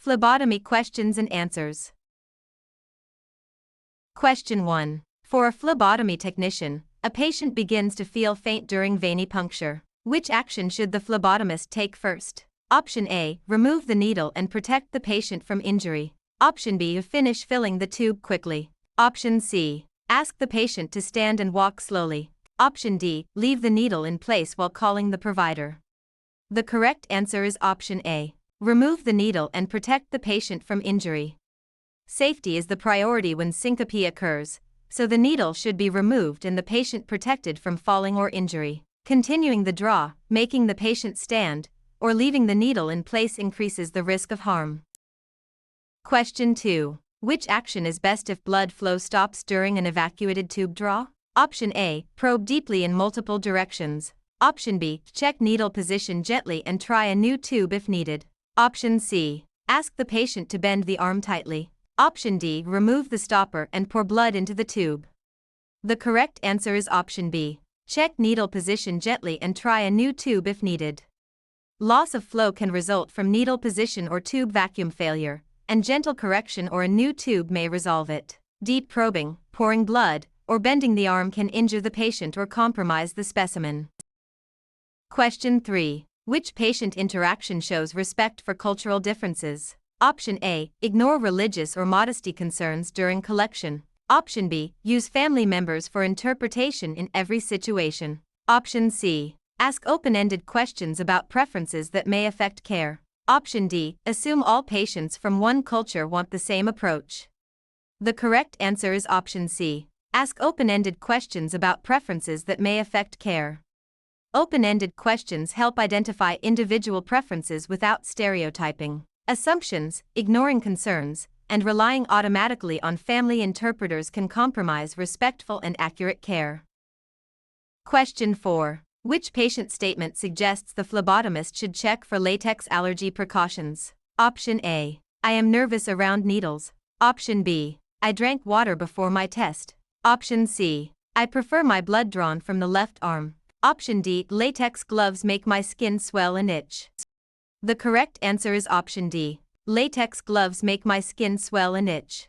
Phlebotomy questions and answers. Question 1. For a phlebotomy technician, a patient begins to feel faint during venipuncture. Which action should the phlebotomist take first? Option A. Remove the needle and protect the patient from injury. Option B. Finish filling the tube quickly. Option C. Ask the patient to stand and walk slowly. Option D. Leave the needle in place while calling the provider. The correct answer is option A. Remove the needle and protect the patient from injury. Safety is the priority when syncope occurs, so the needle should be removed and the patient protected from falling or injury. Continuing the draw, making the patient stand, or leaving the needle in place increases the risk of harm. Question 2. Which action is best if blood flow stops during an evacuated tube draw? Option A. Probe deeply in multiple directions. Option B. Check needle position gently and try a new tube if needed. Option C. Ask the patient to bend the arm tightly. Option D. Remove the stopper and pour blood into the tube. The correct answer is option B. Check needle position gently and try a new tube if needed. Loss of flow can result from needle position or tube vacuum failure, and gentle correction or a new tube may resolve it. Deep probing, pouring blood, or bending the arm can injure the patient or compromise the specimen. Question 3. Which patient interaction shows respect for cultural differences? Option A. Ignore religious or modesty concerns during collection. Option B. Use family members for interpretation in every situation. Option C. Ask open-ended questions about preferences that may affect care. Option D. Assume all patients from one culture want the same approach. The correct answer is option C. Ask open-ended questions about preferences that may affect care. Open-ended questions help identify individual preferences without stereotyping. Assumptions, ignoring concerns, and relying automatically on family interpreters can compromise respectful and accurate care. Question 4. Which patient statement suggests the phlebotomist should check for latex allergy precautions? Option A. I am nervous around needles. Option B. I drank water before my test. Option C. I prefer my blood drawn from the left arm. Option D. Latex gloves make my skin swell and itch. The correct answer is option D. Latex gloves make my skin swell and itch.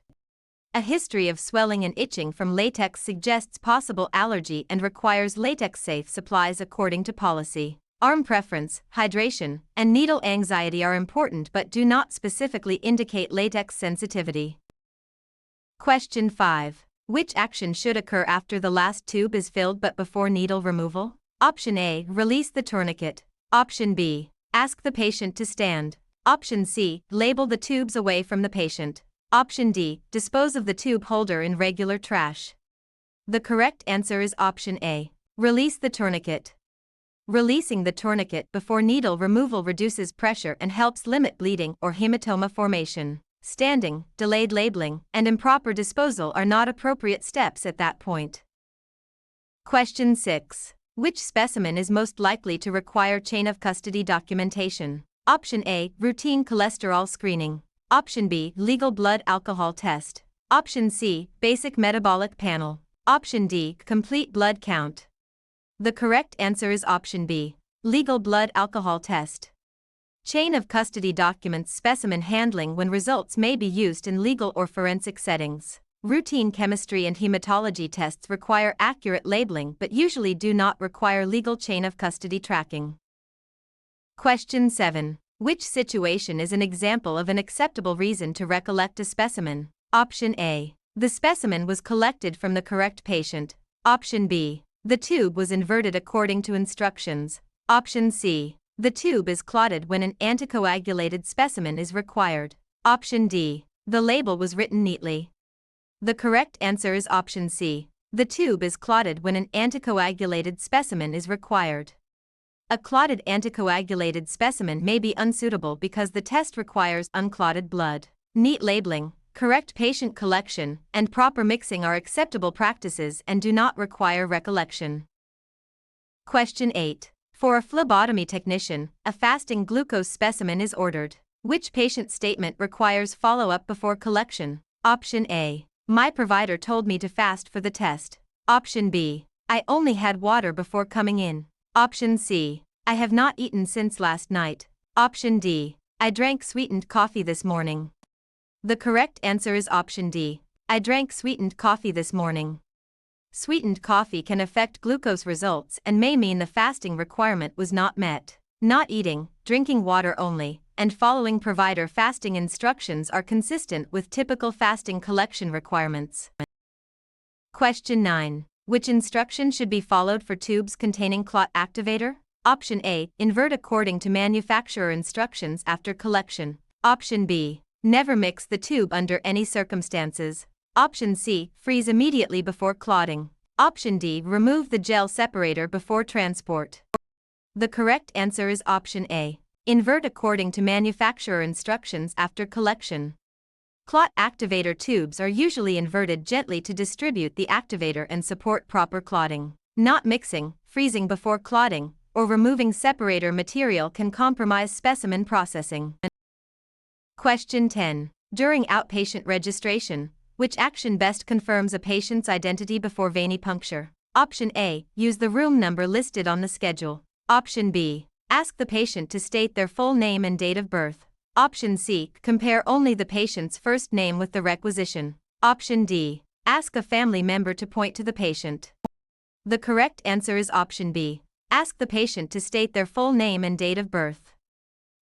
A history of swelling and itching from latex suggests possible allergy and requires latex-safe supplies according to policy. Arm preference, hydration, and needle anxiety are important but do not specifically indicate latex sensitivity. Question 5. Which action should occur after the last tube is filled but before needle removal? Option A. Release the tourniquet. Option B. Ask the patient to stand. Option C. Label the tubes away from the patient. Option D. Dispose of the tube holder in regular trash. The correct answer is option A. Release the tourniquet. Releasing the tourniquet before needle removal reduces pressure and helps limit bleeding or hematoma formation. Standing, delayed labeling, and improper disposal are not appropriate steps at that point. Question 6. Which specimen is most likely to require chain of custody documentation? Option A. Routine cholesterol screening. Option B. Legal blood alcohol test. Option C. Basic metabolic panel. Option D. Complete blood count. The correct answer is option B. Legal blood alcohol test. Chain of custody documents specimen handling when results may be used in legal or forensic settings. Routine chemistry and hematology tests require accurate labeling but usually do not require legal chain of custody tracking. Question 7. Which situation is an example of an acceptable reason to recollect a specimen? Option A. The specimen was collected from the correct patient. Option B. The tube was inverted according to instructions. Option C. The tube is clotted when an anticoagulated specimen is required. Option D. The label was written neatly. The correct answer is option C. The tube is clotted when an anticoagulated specimen is required. A clotted anticoagulated specimen may be unsuitable because the test requires unclotted blood. Neat labeling, correct patient collection, and proper mixing are acceptable practices and do not require recollection. Question 8. For a phlebotomy technician, a fasting glucose specimen is ordered. Which patient statement requires follow-up before collection? Option A. My provider told me to fast for the test. Option B. I only had water before coming in. Option C. I have not eaten since last night. Option D. I drank sweetened coffee this morning. The correct answer is option D. I drank sweetened coffee this morning. Sweetened coffee can affect glucose results and may mean the fasting requirement was not met. Not eating, drinking water only, and following provider fasting instructions are consistent with typical fasting collection requirements. Question 9. Which instruction should be followed for tubes containing clot activator? Option A. Invert according to manufacturer instructions after collection. Option B. Never mix the tube under any circumstances. Option C. Freeze immediately before clotting. Option D. Remove the gel separator before transport. The correct answer is option A. Invert according to manufacturer instructions after collection. Clot activator tubes are usually inverted gently to distribute the activator and support proper clotting. Not mixing, freezing before clotting, or removing separator material can compromise specimen processing. Question 10. During outpatient registration, which action best confirms a patient's identity before venipuncture? Option A. Use the room number listed on the schedule. Option B. Ask the patient to state their full name and date of birth. Option C. Compare only the patient's first name with the requisition. Option D. Ask a family member to point to the patient. The correct answer is option B. Ask the patient to state their full name and date of birth.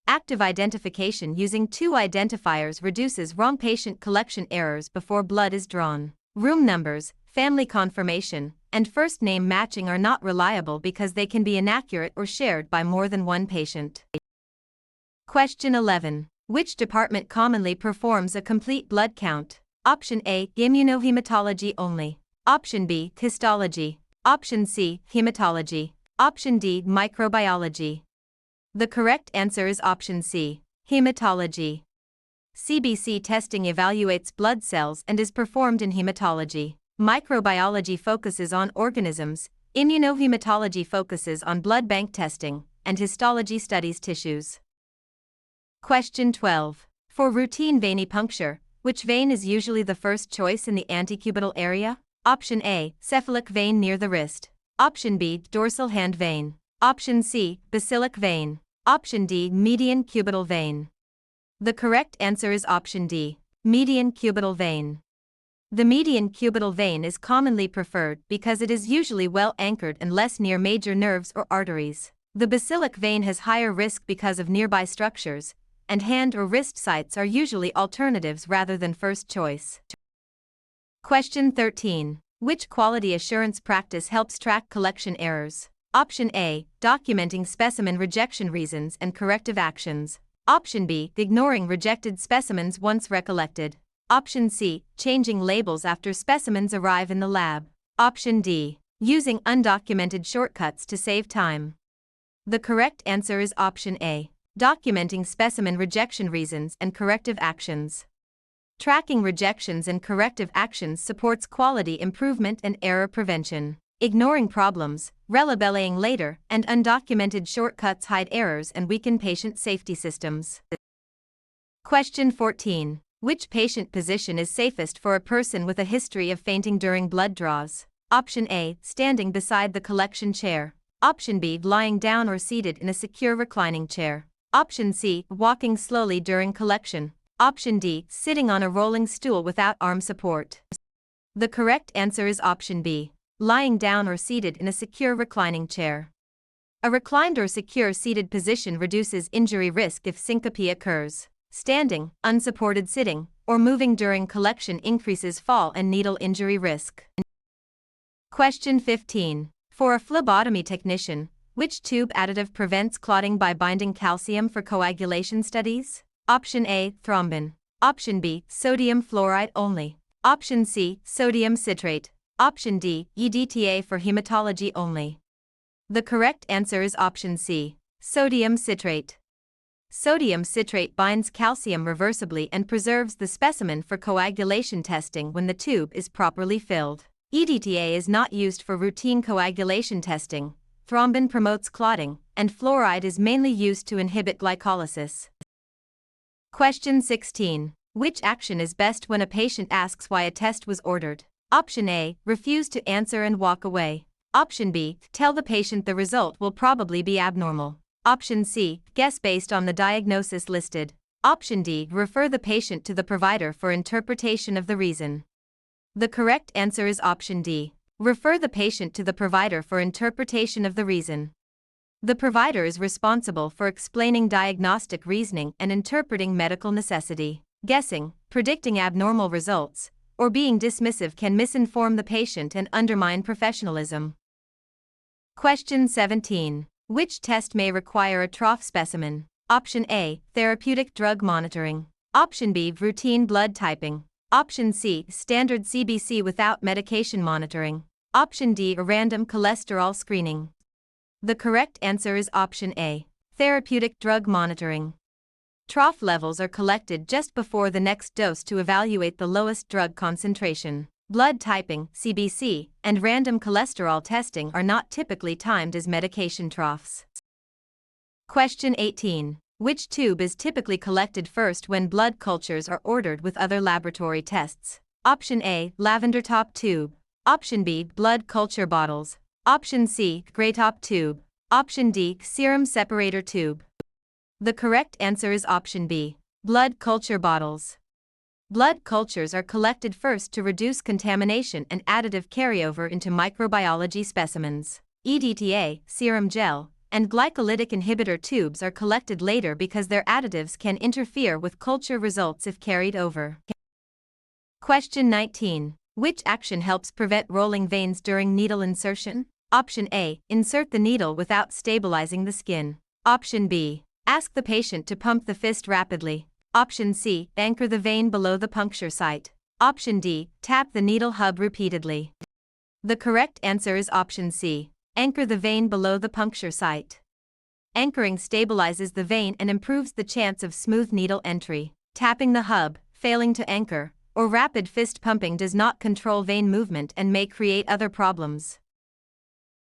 Active identification using two identifiers reduces wrong patient collection errors before blood is drawn. Room numbers, family confirmation, and first name matching are not reliable because they can be inaccurate or shared by more than one patient. Question 11. Which department commonly performs a complete blood count? Option A. Immunohematology only. Option B. Histology. Option C. Hematology. Option D. Microbiology. The correct answer is option C. Hematology. CBC testing evaluates blood cells and is performed in hematology. Microbiology focuses on organisms, immunohematology focuses on blood bank testing, and histology studies tissues. Question 12. For routine venipuncture, which vein is usually the first choice in the antecubital area? Option A. Cephalic vein near the wrist. Option B. Dorsal hand vein. Option C. Basilic vein. Option D. Median cubital vein. The correct answer is option D. Median cubital vein. The median cubital vein is commonly preferred because it is usually well anchored and less near major nerves or arteries. The basilic vein has higher risk because of nearby structures, and hand or wrist sites are usually alternatives rather than first choice. Question 13. Which quality assurance practice helps track collection errors? Option A. Documenting specimen rejection reasons and corrective actions. Option B. Ignoring rejected specimens once recollected. Option C. Changing labels after specimens arrive in the lab. Option D. Using undocumented shortcuts to save time. The correct answer is option A. Documenting specimen rejection reasons and corrective actions. Tracking rejections and corrective actions supports quality improvement and error prevention. Ignoring problems, relabeling later, and undocumented shortcuts hide errors and weaken patient safety systems. Question 14. Which patient position is safest for a person with a history of fainting during blood draws? Option A. Standing beside the collection chair. Option B. Lying down or seated in a secure reclining chair. Option C. Walking slowly during collection. Option D. Sitting on a rolling stool without arm support. The correct answer is option B. Lying down or seated in a secure reclining chair. A reclined or secure seated position reduces injury risk if syncope occurs. Standing, unsupported sitting, or moving during collection increases fall and needle injury risk. Question 15. For a phlebotomy technician, which tube additive prevents clotting by binding calcium for coagulation studies? Option A. Thrombin. Option B. Sodium fluoride only. Option C. Sodium citrate. Option D. EDTA for hematology only. The correct answer is option C. Sodium citrate. Sodium citrate binds calcium reversibly and preserves the specimen for coagulation testing when the tube is properly filled. EDTA is not used for routine coagulation testing. Thrombin promotes clotting, and fluoride is mainly used to inhibit glycolysis. Question 16. Which action is best when a patient asks why a test was ordered? Option A. Refuse to answer and walk away. Option B. Tell the patient the result will probably be abnormal. Option C, guess based on the diagnosis listed. Option D, refer the patient to the provider for interpretation of the reason. The correct answer is option D. Refer the patient to the provider for interpretation of the reason. The provider is responsible for explaining diagnostic reasoning and interpreting medical necessity. Guessing, predicting abnormal results, or being dismissive can misinform the patient and undermine professionalism. Question 17. Which test may require a trough specimen? Option A, therapeutic drug monitoring. Option B, routine blood typing. Option C, standard CBC without medication monitoring. Option D, a random cholesterol screening. The correct answer is option A, therapeutic drug monitoring. Trough levels are collected just before the next dose to evaluate the lowest drug concentration. Blood typing, CBC, and random cholesterol testing are not typically timed as medication troughs. Question 18. Which tube is typically collected first when blood cultures are ordered with other laboratory tests? Option A, lavender top tube. Option B, blood culture bottles. Option C, gray top tube. Option D, serum separator tube. The correct answer is option B, blood culture bottles. Blood cultures are collected first to reduce contamination and additive carryover into microbiology specimens. EDTA, serum gel, and glycolytic inhibitor tubes are collected later because their additives can interfere with culture results if carried over. Question 19. Which action helps prevent rolling veins during needle insertion? Option A, insert the needle without stabilizing the skin. Option B, ask the patient to pump the fist rapidly. Option C, anchor the vein below the puncture site. Option D, tap the needle hub repeatedly. The correct answer is option C, anchor the vein below the puncture site. Anchoring stabilizes the vein and improves the chance of smooth needle entry. Tapping the hub, failing to anchor, or rapid fist pumping does not control vein movement and may create other problems.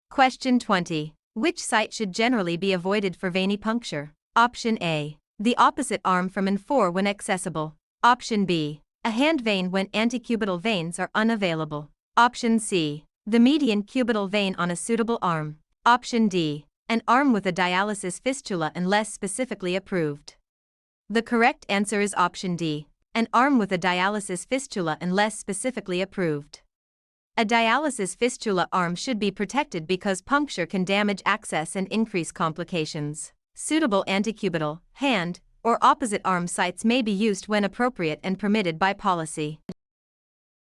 Question 20. Which site should generally be avoided for venipuncture? Option A, the opposite arm from and4 when accessible. Option B, a hand vein when antecubital veins are unavailable. Option C, the median cubital vein on a suitable arm. Option D, an arm with a dialysis fistula unless specifically approved. The correct answer is option D, an arm with a dialysis fistula unless specifically approved. A dialysis fistula arm should be protected because puncture can damage access and increase complications. Suitable antecubital, hand, or opposite arm sites may be used when appropriate and permitted by policy.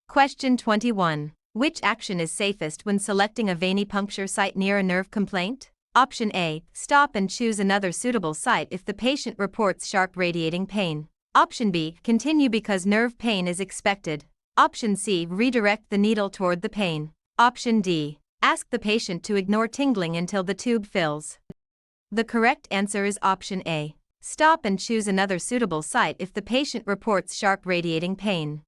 Question 21. Which action is safest when selecting a venipuncture site near a nerve complaint? Option A, stop and choose another suitable site if the patient reports sharp radiating pain. Option B, continue because nerve pain is expected. Option C, redirect the needle toward the pain. Option D, ask the patient to ignore tingling until the tube fills. The correct answer is option A, stop and choose another suitable site if the patient reports sharp radiating pain.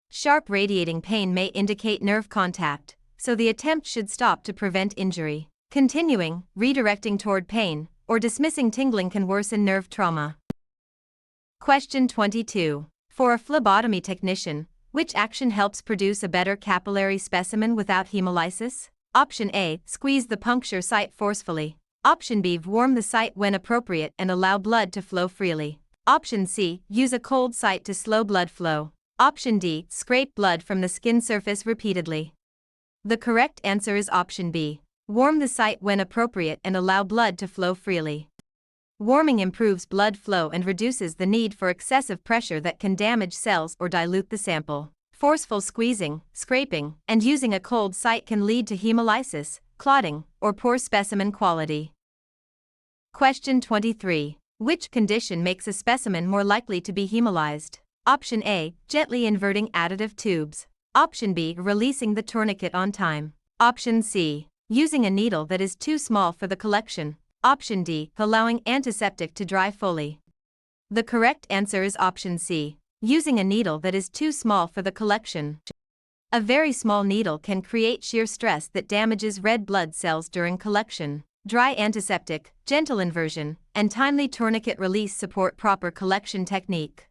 Sharp radiating pain may indicate nerve contact, so the attempt should stop to prevent injury. Continuing, redirecting toward pain, or dismissing tingling can worsen nerve trauma. Question 22. For a phlebotomy technician, which action helps produce a better capillary specimen without hemolysis? Option A, squeeze the puncture site forcefully. Option B, warm the site when appropriate and allow blood to flow freely. Option C, use a cold site to slow blood flow. Option D, scrape blood from the skin surface repeatedly. The correct answer is option B, warm the site when appropriate and allow blood to flow freely. Warming improves blood flow and reduces the need for excessive pressure that can damage cells or dilute the sample. Forceful squeezing, scraping, and using a cold site can lead to hemolysis, clotting, or poor specimen quality. Question 23. Which condition makes a specimen more likely to be hemolyzed? Option A, gently inverting additive tubes. Option B, releasing the tourniquet on time. Option C, using a needle that is too small for the collection. Option D, allowing antiseptic to dry fully. The correct answer is option C, using a needle that is too small for the collection. A very small needle can create shear stress that damages red blood cells during collection. Dry antiseptic, gentle inversion, and timely tourniquet release support proper collection technique.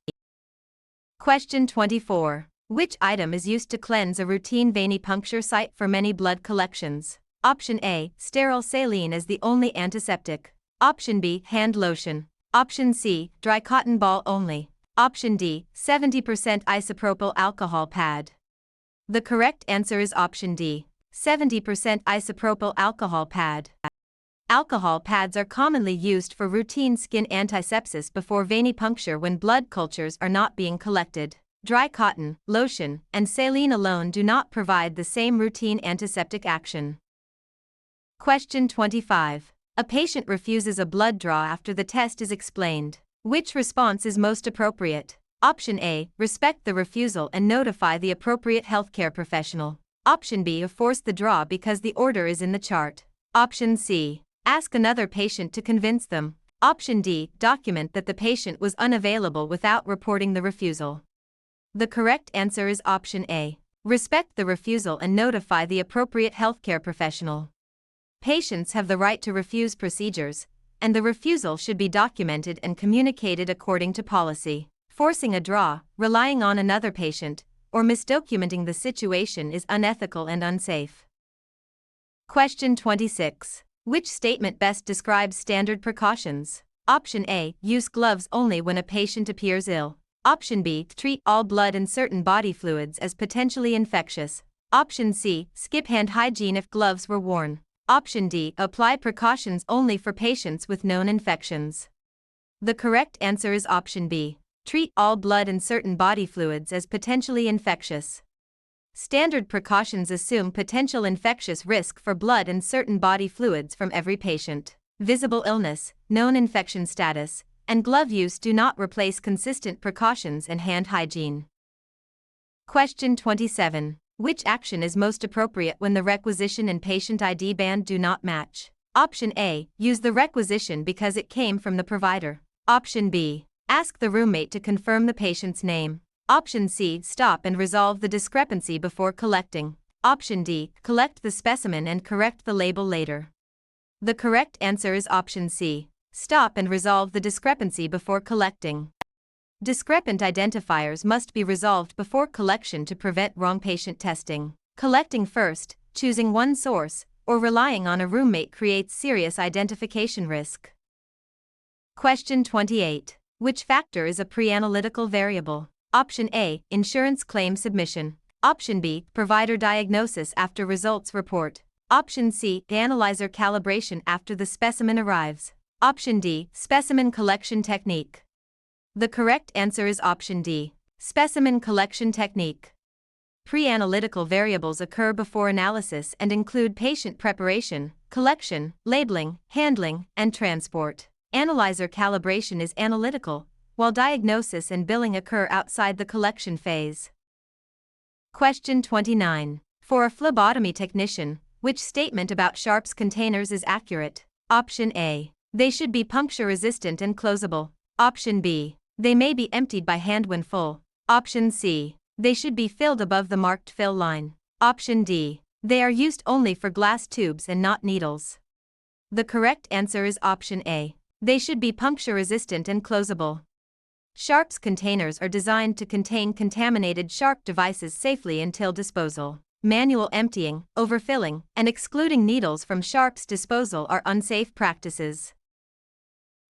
Question 24. Which item is used to cleanse a routine venipuncture site for many blood collections? Option A, sterile saline as the only antiseptic. Option B, hand lotion. Option C, dry cotton ball only. Option D, 70% isopropyl alcohol pad. The correct answer is option D, 70% isopropyl alcohol pad. Alcohol pads are commonly used for routine skin antisepsis before venipuncture when blood cultures are not being collected. Dry cotton, lotion, and saline alone do not provide the same routine antiseptic action. Question 25. A patient refuses a blood draw after the test is explained. Which response is most appropriate? Option A, respect the refusal and notify the appropriate healthcare professional. Option B, force the draw because the order is in the chart. Option C, ask another patient to convince them. Option D, document that the patient was unavailable without reporting the refusal. The correct answer is option A, respect the refusal and notify the appropriate healthcare professional. Patients have the right to refuse procedures, and the refusal should be documented and communicated according to policy. Forcing a draw, relying on another patient, or misdocumenting the situation is unethical and unsafe. Question 26. Which statement best describes standard precautions? Option A, use gloves only when a patient appears ill. Option B, treat all blood and certain body fluids as potentially infectious. Option C, skip hand hygiene if gloves were worn. Option D, apply precautions only for patients with known infections. The correct answer is option B, treat all blood and certain body fluids as potentially infectious. Standard precautions assume potential infectious risk for blood and certain body fluids from every patient. Visible illness, known infection status, and glove use do not replace consistent precautions and hand hygiene. Question 27. Which action is most appropriate when the requisition and patient ID band do not match? Option A, use the requisition because it came from the provider. Option B, ask the roommate to confirm the patient's name. Option C, stop and resolve the discrepancy before collecting. Option D, collect the specimen and correct the label later. The correct answer is option C, stop and resolve the discrepancy before collecting. Discrepant identifiers must be resolved before collection to prevent wrong patient testing. Collecting first, choosing one source, or relying on a roommate creates serious identification risk. Question 28. Which factor is a pre-analytical variable? Option A, insurance claim submission. Option B, provider diagnosis after results report. Option C, analyzer calibration after the specimen arrives. Option D, specimen collection technique. The correct answer is option D, specimen collection technique. Pre-analytical variables occur before analysis and include patient preparation, collection, labeling, handling, and transport. Analyzer calibration is analytical, while diagnosis and billing occur outside the collection phase. Question 29. For a phlebotomy technician, which statement about Sharps containers is accurate? Option A, they should be puncture-resistant and closable. Option B, they may be emptied by hand when full. Option C, they should be filled above the marked fill line. Option D, they are used only for glass tubes and not needles. The correct answer is option A, they should be puncture-resistant and closable. Sharps containers are designed to contain contaminated Sharp devices safely until disposal. Manual emptying, overfilling, and excluding needles from Sharps disposal are unsafe practices.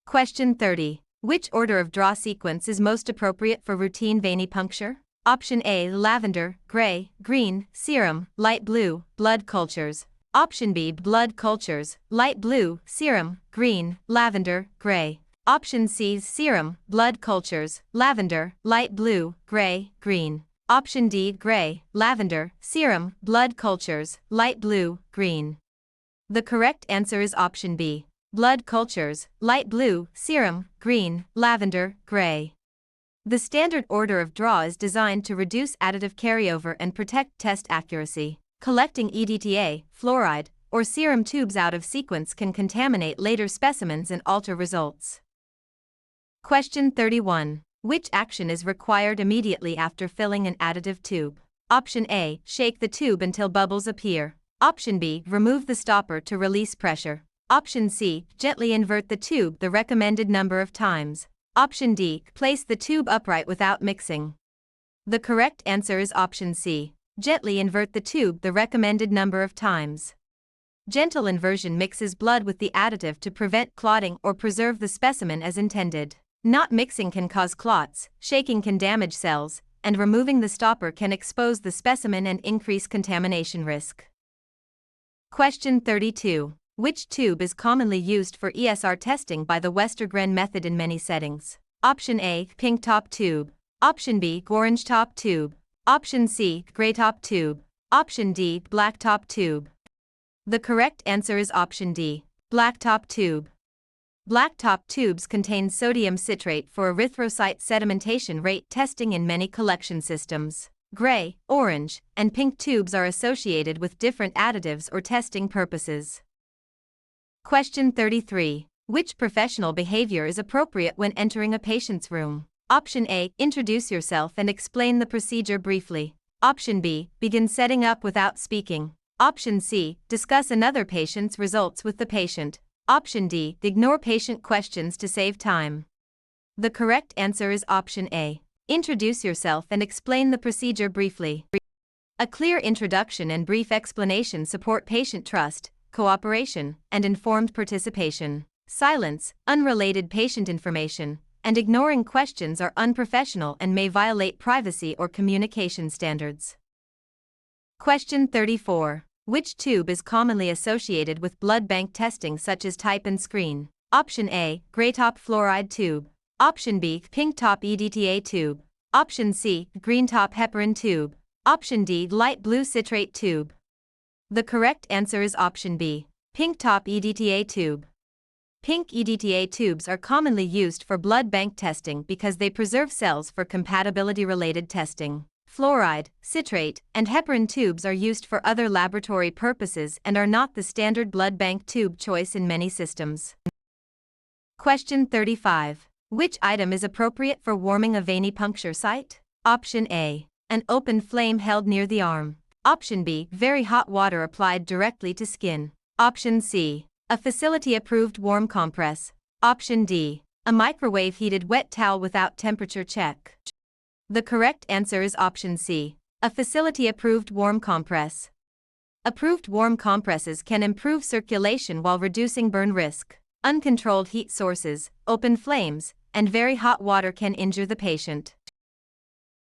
Question 30. Which order of draw sequence is most appropriate for routine venipuncture? Option A, lavender, gray, green, serum, light blue, blood cultures. Option B, blood cultures, light blue, serum, green, lavender, gray. Option C, serum, blood cultures, lavender, light blue, gray, green. Option D, gray, lavender, serum, blood cultures, light blue, green. The correct answer is option B, blood cultures, light blue, serum, green, lavender, gray. The standard order of draw is designed to reduce additive carryover and protect test accuracy. Collecting EDTA, fluoride, or serum tubes out of sequence can contaminate later specimens and alter results. Question 31. Which action is required immediately after filling an additive tube? Option A, shake the tube until bubbles appear. Option B, remove the stopper to release pressure. Option C, gently invert the tube the recommended number of times. Option D, place the tube upright without mixing. The correct answer is option C, gently invert the tube the recommended number of times. Gentle inversion mixes blood with the additive to prevent clotting or preserve the specimen as intended. Not mixing can cause clots, shaking can damage cells, and removing the stopper can expose the specimen and increase contamination risk. Question 32. Which tube is commonly used for ESR testing by the Westergren method in many settings? Option A, pink top tube. Option B, orange top tube. Option C, gray top tube. Option D, black top tube. The correct answer is option D, black top tube. Black top tubes contain sodium citrate for erythrocyte sedimentation rate testing in many collection systems. Gray, orange, and pink tubes are associated with different additives or testing purposes. Question 33. Which professional behavior is appropriate when entering a patient's room? Option A, introduce yourself and explain the procedure briefly. Option B, begin setting up without speaking. Option C, discuss another patient's results with the patient. Option D, ignore patient questions to save time. The correct answer is option A. Introduce yourself and explain the procedure briefly. A clear introduction and brief explanation support patient trust, cooperation, and informed participation. Silence, unrelated patient information, and ignoring questions are unprofessional and may violate privacy or communication standards. Question 34. Which tube is commonly associated with blood bank testing such as type and screen? Option A, gray top fluoride tube. Option B, pink top EDTA tube. Option C, green top heparin tube. Option D, light blue citrate tube. The correct answer is option B, pink top EDTA tube. Pink EDTA tubes are commonly used for blood bank testing because they preserve cells for compatibility-related testing. Fluoride, citrate, and heparin tubes are used for other laboratory purposes and are not the standard blood bank tube choice in many systems. Question 35. Which item is appropriate for warming a venipuncture site? Option A, an open flame held near the arm. Option B, very hot water applied directly to skin. Option C, a facility-approved warm compress. Option D, a microwave-heated wet towel without temperature check. The correct answer is option C, a facility-approved warm compress. Approved warm compresses can improve circulation while reducing burn risk. Uncontrolled heat sources, open flames, and very hot water can injure the patient.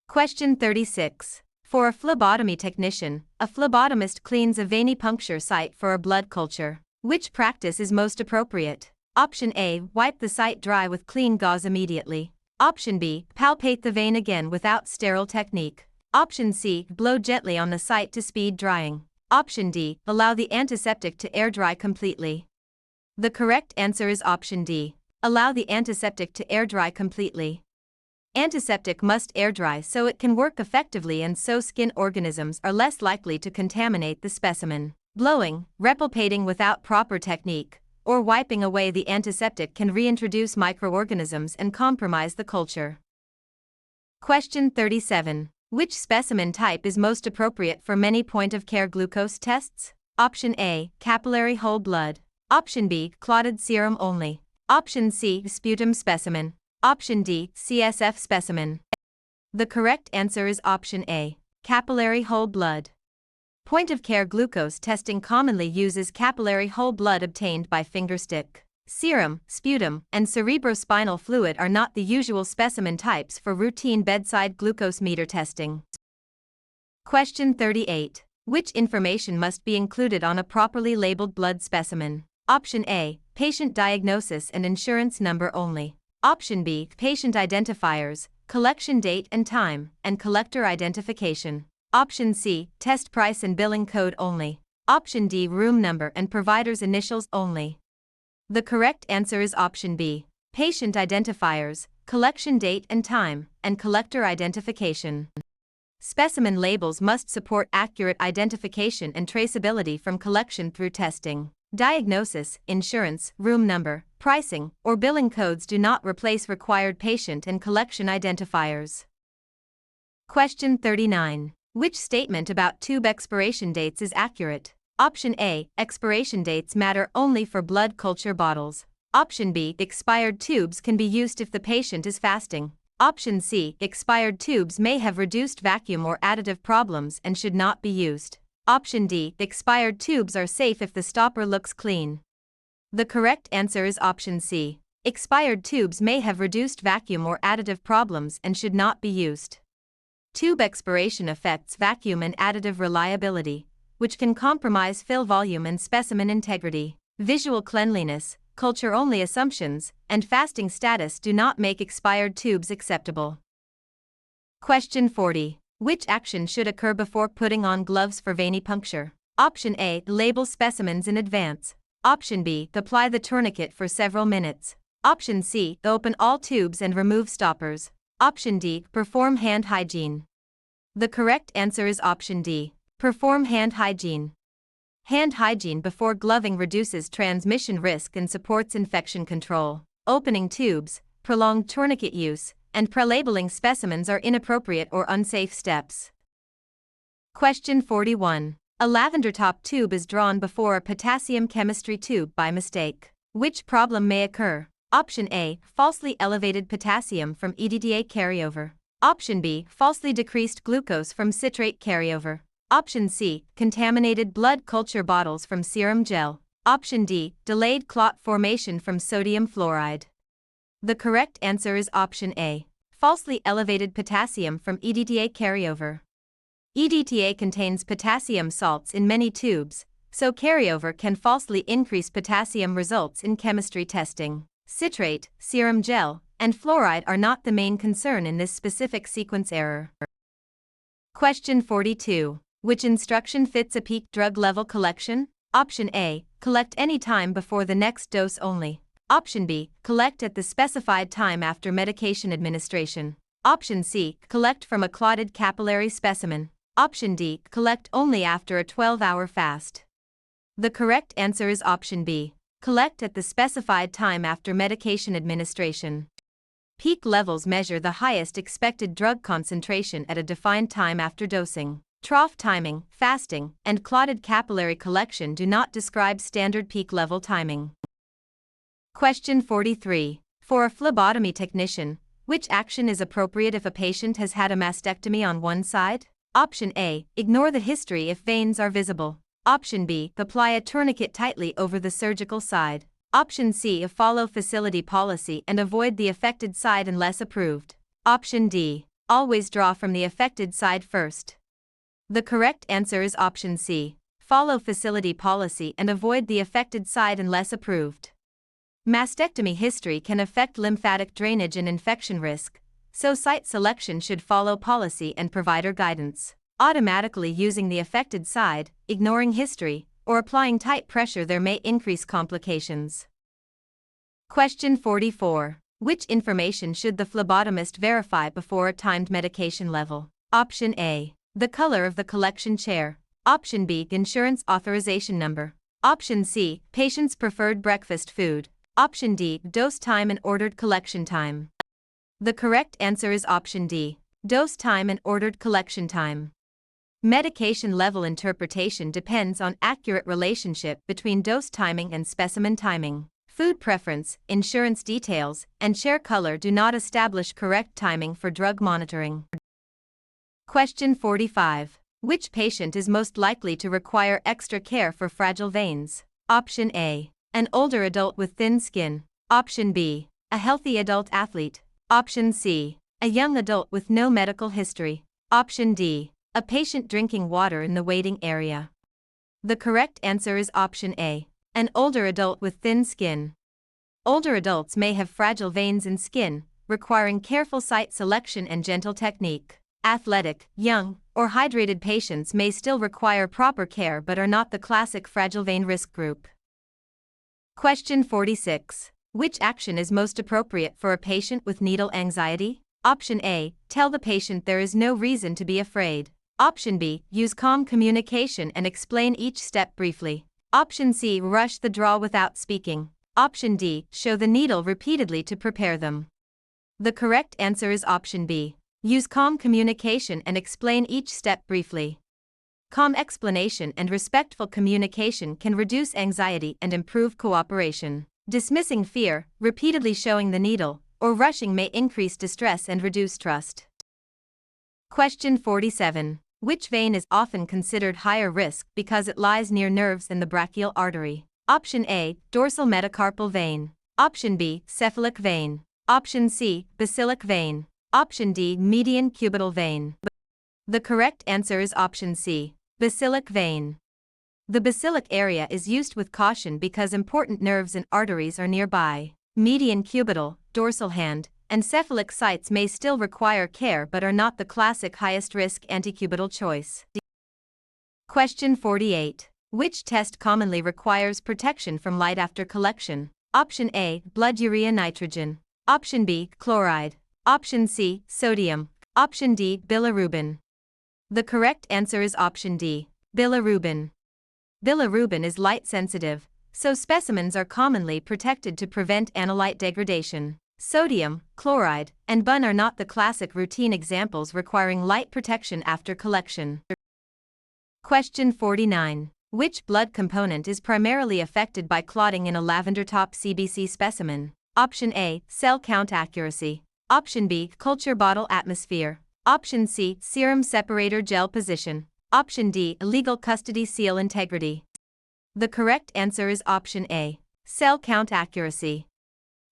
Question 36. For a phlebotomy technician, a phlebotomist cleans a venipuncture site for a blood culture. Which practice is most appropriate? Option A, wipe the site dry with clean gauze immediately. Option B, palpate the vein again without sterile technique. Option C, blow gently on the site to speed drying. Option D, allow the antiseptic to air dry completely. The correct answer is option D, allow the antiseptic to air dry completely. Antiseptic must air dry so it can work effectively and so skin organisms are less likely to contaminate the specimen. Blowing, repalpating without proper technique, or wiping away the antiseptic can reintroduce microorganisms and compromise the culture. Question 37. Which specimen type is most appropriate for many point-of-care glucose tests? Option A, capillary whole blood. Option B, clotted serum only. Option C, sputum specimen. Option D, CSF specimen. The correct answer is option A, capillary whole blood. Point-of-care glucose testing commonly uses capillary whole blood obtained by fingerstick. Serum, sputum, and cerebrospinal fluid are not the usual specimen types for routine bedside glucose meter testing. Question 38. Which information must be included on a properly labeled blood specimen? Option A, patient diagnosis and insurance number only. Option B, patient identifiers, collection date and time, and collector identification. Option C, test price and billing code only. Option D, room number and provider's initials only. The correct answer is option B, patient identifiers, collection date and time, and collector identification. Specimen labels must support accurate identification and traceability from collection through testing. Diagnosis, insurance, room number, pricing, or billing codes do not replace required patient and collection identifiers. Question 39. Which statement about tube expiration dates is accurate? Option A, expiration dates matter only for blood culture bottles. Option B, expired tubes can be used if the patient is fasting. Option C, expired tubes may have reduced vacuum or additive problems and should not be used. Option D. Expired tubes are safe if the stopper looks clean. The correct answer is option C. Expired tubes may have reduced vacuum or additive problems and should not be used. Tube expiration affects vacuum and additive reliability, which can compromise fill volume and specimen integrity. Visual cleanliness, culture-only assumptions, and fasting status do not make expired tubes acceptable. Question 40. Which action should occur before putting on gloves for venipuncture? Option A. Label specimens in advance. Option B. Apply the tourniquet for several minutes. Option C. Open all tubes and remove stoppers. Option D. Perform hand hygiene. The correct answer is option D. Perform hand hygiene. Hand hygiene before gloving reduces transmission risk and supports infection control. Opening tubes, prolonged tourniquet use, and prelabeling specimens are inappropriate or unsafe steps. Question 41. A lavender top tube is drawn before a potassium chemistry tube by mistake. Which problem may occur? Option A. Falsely elevated potassium from EDTA carryover. Option B. Falsely decreased glucose from citrate carryover. Option C. Contaminated blood culture bottles from serum gel. Option D. Delayed clot formation from sodium fluoride. The correct answer is option A. Falsely elevated potassium from EDTA carryover. EDTA contains potassium salts in many tubes, so carryover can falsely increase potassium results in chemistry testing. Citrate, serum gel, and fluoride are not the main concern in this specific sequence error. Question 42. Which instruction fits a peak drug level collection? Option A. Collect any time before the next dose only. Option B. Collect at the specified time after medication administration. Option C. Collect from a clotted capillary specimen. Option D. Collect only after a 12-hour fast. The correct answer is option B. Collect at the specified time after medication administration. Peak levels measure the highest expected drug concentration at a defined time after dosing. Trough timing, fasting, and clotted capillary collection do not describe standard peak level timing. Question 43. For a phlebotomy technician, which action is appropriate if a patient has had a mastectomy on one side? Option A. Ignore the history if veins are visible. Option B. Apply a tourniquet tightly over the surgical side. Option C. Follow facility policy and avoid the affected side unless approved. Option D. Always draw from the affected side first. The correct answer is option C. Follow facility policy and avoid the affected side unless approved. Mastectomy history can affect lymphatic drainage and infection risk, so site selection should follow policy and provider guidance. Automatically using the affected side, ignoring history, or applying tight pressure there may increase complications. Question 44. Which information should the phlebotomist verify before a timed medication level? Option A. The color of the collection chair. Option B. Insurance authorization number. Option C. Patient's preferred breakfast food. Option D. Dose time and ordered collection time. The correct answer is option D. Dose time and ordered collection time. Medication level interpretation depends on accurate relationship between dose timing and specimen timing. Food preference, insurance details, and chair color do not establish correct timing for drug monitoring. Question 45. Which patient is most likely to require extra care for fragile veins? Option A. An older adult with thin skin. Option B. A healthy adult athlete. Option C. A young adult with no medical history. Option D. A patient drinking water in the waiting area. The correct answer is option A. An older adult with thin skin. Older adults may have fragile veins in skin, requiring careful site selection and gentle technique. Athletic, young, or hydrated patients may still require proper care but are not the classic fragile vein risk group. Question 46. Which action is most appropriate for a patient with needle anxiety? Option A. Tell the patient there is no reason to be afraid. Option B. Use calm communication and explain each step briefly. Option C. Rush the draw without speaking. Option D. Show the needle repeatedly to prepare them. The correct answer is option B. Use calm communication and explain each step briefly. Calm explanation and respectful communication can reduce anxiety and improve cooperation. Dismissing fear, repeatedly showing the needle, or rushing may increase distress and reduce trust. Question 47. Which vein is often considered higher risk because it lies near nerves in the brachial artery? Option A, dorsal metacarpal vein. Option B, cephalic vein. Option C, basilic vein. Option D, median cubital vein. The correct answer is option C, basilic vein. The basilic area is used with caution because important nerves and arteries are nearby. Median cubital, dorsal hand, and cephalic sites may still require care but are not the classic highest risk antecubital choice. Question 48. Which test commonly requires protection from light after collection? Option A, blood urea nitrogen. Option B, chloride. Option C, sodium. Option D, bilirubin. The correct answer is option D, bilirubin. Bilirubin is light sensitive, so specimens are commonly protected to prevent analyte degradation. Sodium, chloride, and BUN are not the classic routine examples requiring light protection after collection. Question 49. Which blood component is primarily affected by clotting in a lavender top CBC specimen? Option A, cell count accuracy. Option B, culture bottle atmosphere. Option C, serum separator gel position. Option D, legal custody seal integrity. The correct answer is option A, cell count accuracy.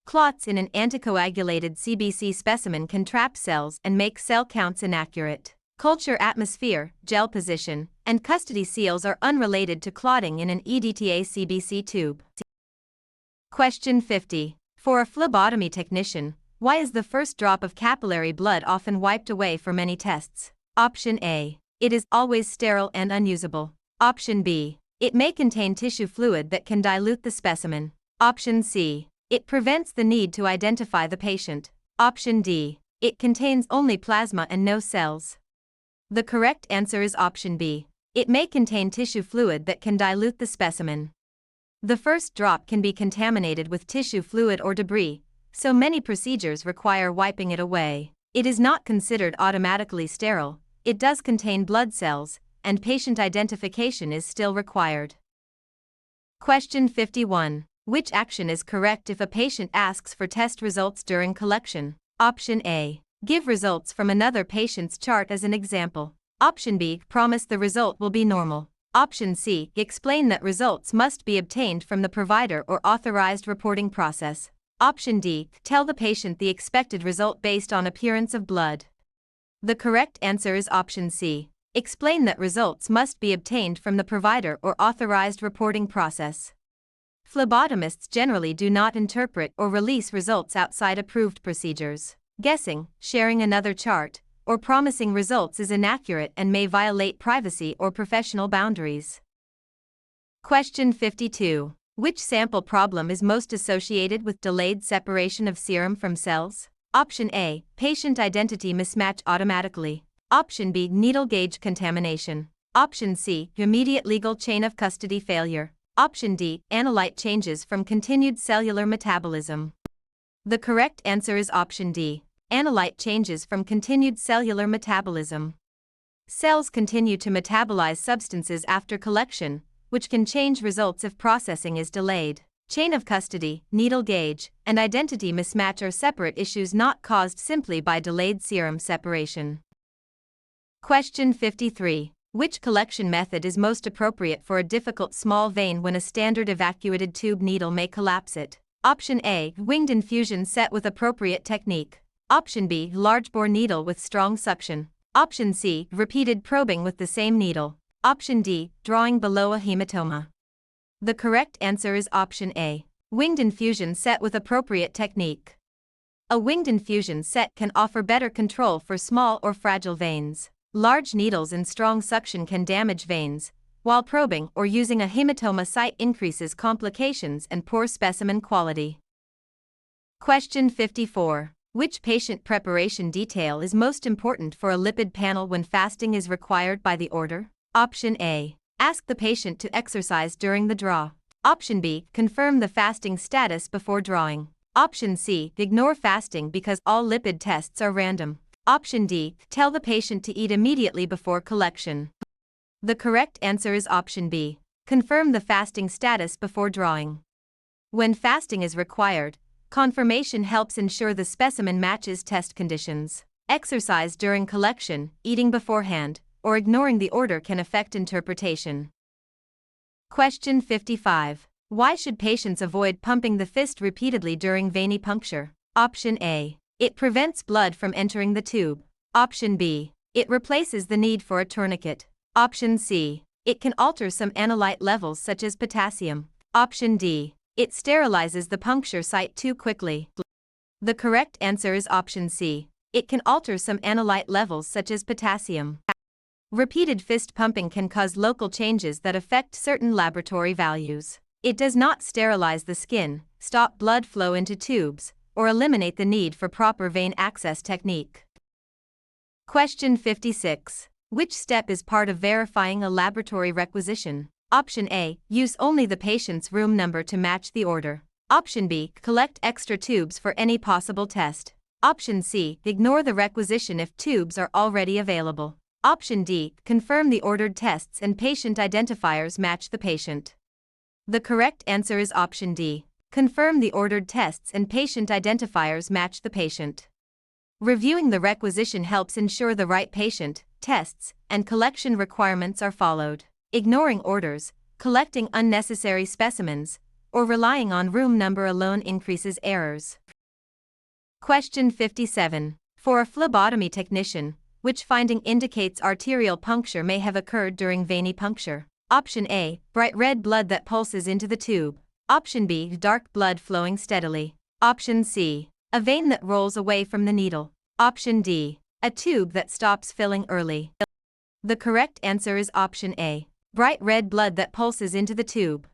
Clots in an anticoagulated CBC specimen can trap cells and make cell counts inaccurate. Culture atmosphere, gel position, and custody seals are unrelated to clotting in an EDTA CBC tube. Question 50. For a phlebotomy technician, why is the first drop of capillary blood often wiped away for many tests? Option A. It is always sterile and unusable. Option B. It may contain tissue fluid that can dilute the specimen. Option C. It prevents the need to identify the patient. Option D. It contains only plasma and no cells. The correct answer is option B. It may contain tissue fluid that can dilute the specimen. The first drop can be contaminated with tissue fluid or debris, so many procedures require wiping it away. It is not considered automatically sterile, it does contain blood cells, and patient identification is still required. Question 51. Which action is correct if a patient asks for test results during collection? Option A. Give results from another patient's chart as an example. Option B. Promise the result will be normal. Option C. Explain that results must be obtained from the provider or authorized reporting process. Option D. Tell the patient the expected result based on appearance of blood. The correct answer is option C. Explain that results must be obtained from the provider or authorized reporting process. Phlebotomists generally do not interpret or release results outside approved procedures. Guessing, sharing another chart, or promising results is inaccurate and may violate privacy or professional boundaries. Question 52. Which sample problem is most associated with delayed separation of serum from cells? Option A. Patient identity mismatch automatically. Option B. Needle gauge contamination. Option C. Immediate legal chain of custody failure. Option D. Analyte changes from continued cellular metabolism. The correct answer is option D. Analyte changes from continued cellular metabolism. Cells continue to metabolize substances after collection, which can change results if processing is delayed. Chain of custody, needle gauge, and identity mismatch are separate issues not caused simply by delayed serum separation. Question 53. Which collection method is most appropriate for a difficult small vein when a standard evacuated tube needle may collapse it? Option A. Winged infusion set with appropriate technique. Option B. Large bore needle with strong suction. Option C. Repeated probing with the same needle. Option D. Drawing below a hematoma. The correct answer is option A. Winged infusion set with appropriate technique. A winged infusion set can offer better control for small or fragile veins. Large needles and strong suction can damage veins, while probing or using a hematoma site increases complications and poor specimen quality. Question 54. Which patient preparation detail is most important for a lipid panel when fasting is required by the order? Option A. Ask the patient to exercise during the draw. Option B. Confirm the fasting status before drawing. Option C. Ignore fasting because all lipid tests are random. Option D. Tell the patient to eat immediately before collection. The correct answer is option B. Confirm the fasting status before drawing. When fasting is required, confirmation helps ensure the specimen matches test conditions. Exercise during collection, eating beforehand, or ignoring the order can affect interpretation. Question 55. Why should patients avoid pumping the fist repeatedly during venipuncture? Option A. It prevents blood from entering the tube. Option B. It replaces the need for a tourniquet. Option C. It can alter some analyte levels such as potassium. Option D. It sterilizes the puncture site too quickly. The correct answer is option C. It can alter some analyte levels such as potassium. Repeated fist pumping can cause local changes that affect certain laboratory values. It does not sterilize the skin, stop blood flow into tubes, or eliminate the need for proper vein access technique. Question 56. Which step is part of verifying a laboratory requisition? Option A. Use only the patient's room number to match the order. Option B. Collect extra tubes for any possible test. Option C. Ignore the requisition if tubes are already available. Option D. Confirm the ordered tests and patient identifiers match the patient. The correct answer is option D. Confirm the ordered tests and patient identifiers match the patient. Reviewing the requisition helps ensure the right patient, tests, and collection requirements are followed. Ignoring orders, collecting unnecessary specimens, or relying on room number alone increases errors. Question 57. For a phlebotomy technician, which finding indicates arterial puncture may have occurred during venipuncture? Option A. Bright red blood that pulses into the tube. Option B. Dark blood flowing steadily. Option C. A vein that rolls away from the needle. Option D. A tube that stops filling early. The correct answer is option A. Bright red blood that pulses into the tube.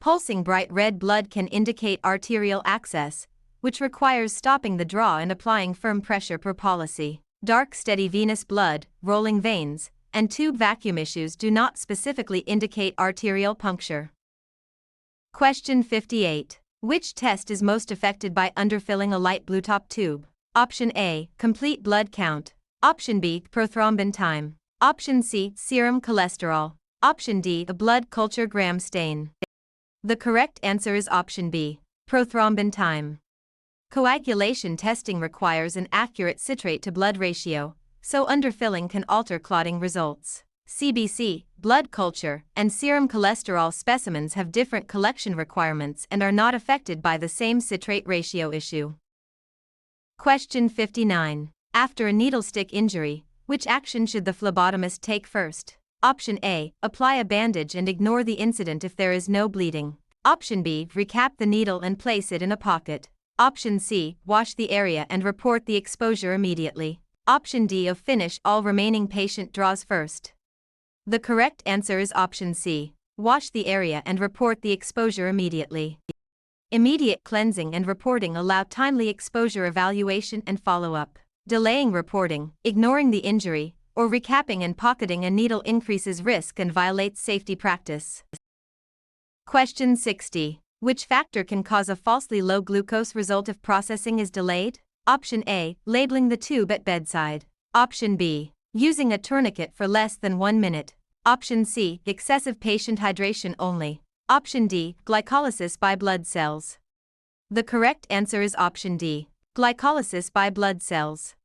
Pulsing bright red blood can indicate arterial access, which requires stopping the draw and applying firm pressure per policy. Dark steady venous blood, rolling veins, and tube vacuum issues do not specifically indicate arterial puncture. Question 58. Which test is most affected by underfilling a light blue top tube? Option A. Complete blood count. Option B. Prothrombin time. Option C. Serum cholesterol. Option D. A blood culture gram stain. The correct answer is option B. Prothrombin time. Coagulation testing requires an accurate citrate-to-blood ratio, so underfilling can alter clotting results. CBC, blood culture, and serum cholesterol specimens have different collection requirements and are not affected by the same citrate ratio issue. Question 59. After a needle stick injury, which action should the phlebotomist take first? Option A. Apply a bandage and ignore the incident if there is no bleeding. Option B. Recap the needle and place it in a pocket. Option C. Wash the area and report the exposure immediately. Option D. Finish all remaining patient draws first. The correct answer is option C. Wash the area and report the exposure immediately. Immediate cleansing and reporting allow timely exposure evaluation and follow-up. Delaying reporting, ignoring the injury, or recapping and pocketing a needle increases risk and violates safety practice. Question 60. Which factor can cause a falsely low glucose result if processing is delayed? Option A. Labeling the tube at bedside. Option B. Using a tourniquet for less than 1 minute. Option C. Excessive patient hydration only. Option D. Glycolysis by blood cells. The correct answer is option D. Glycolysis by blood cells.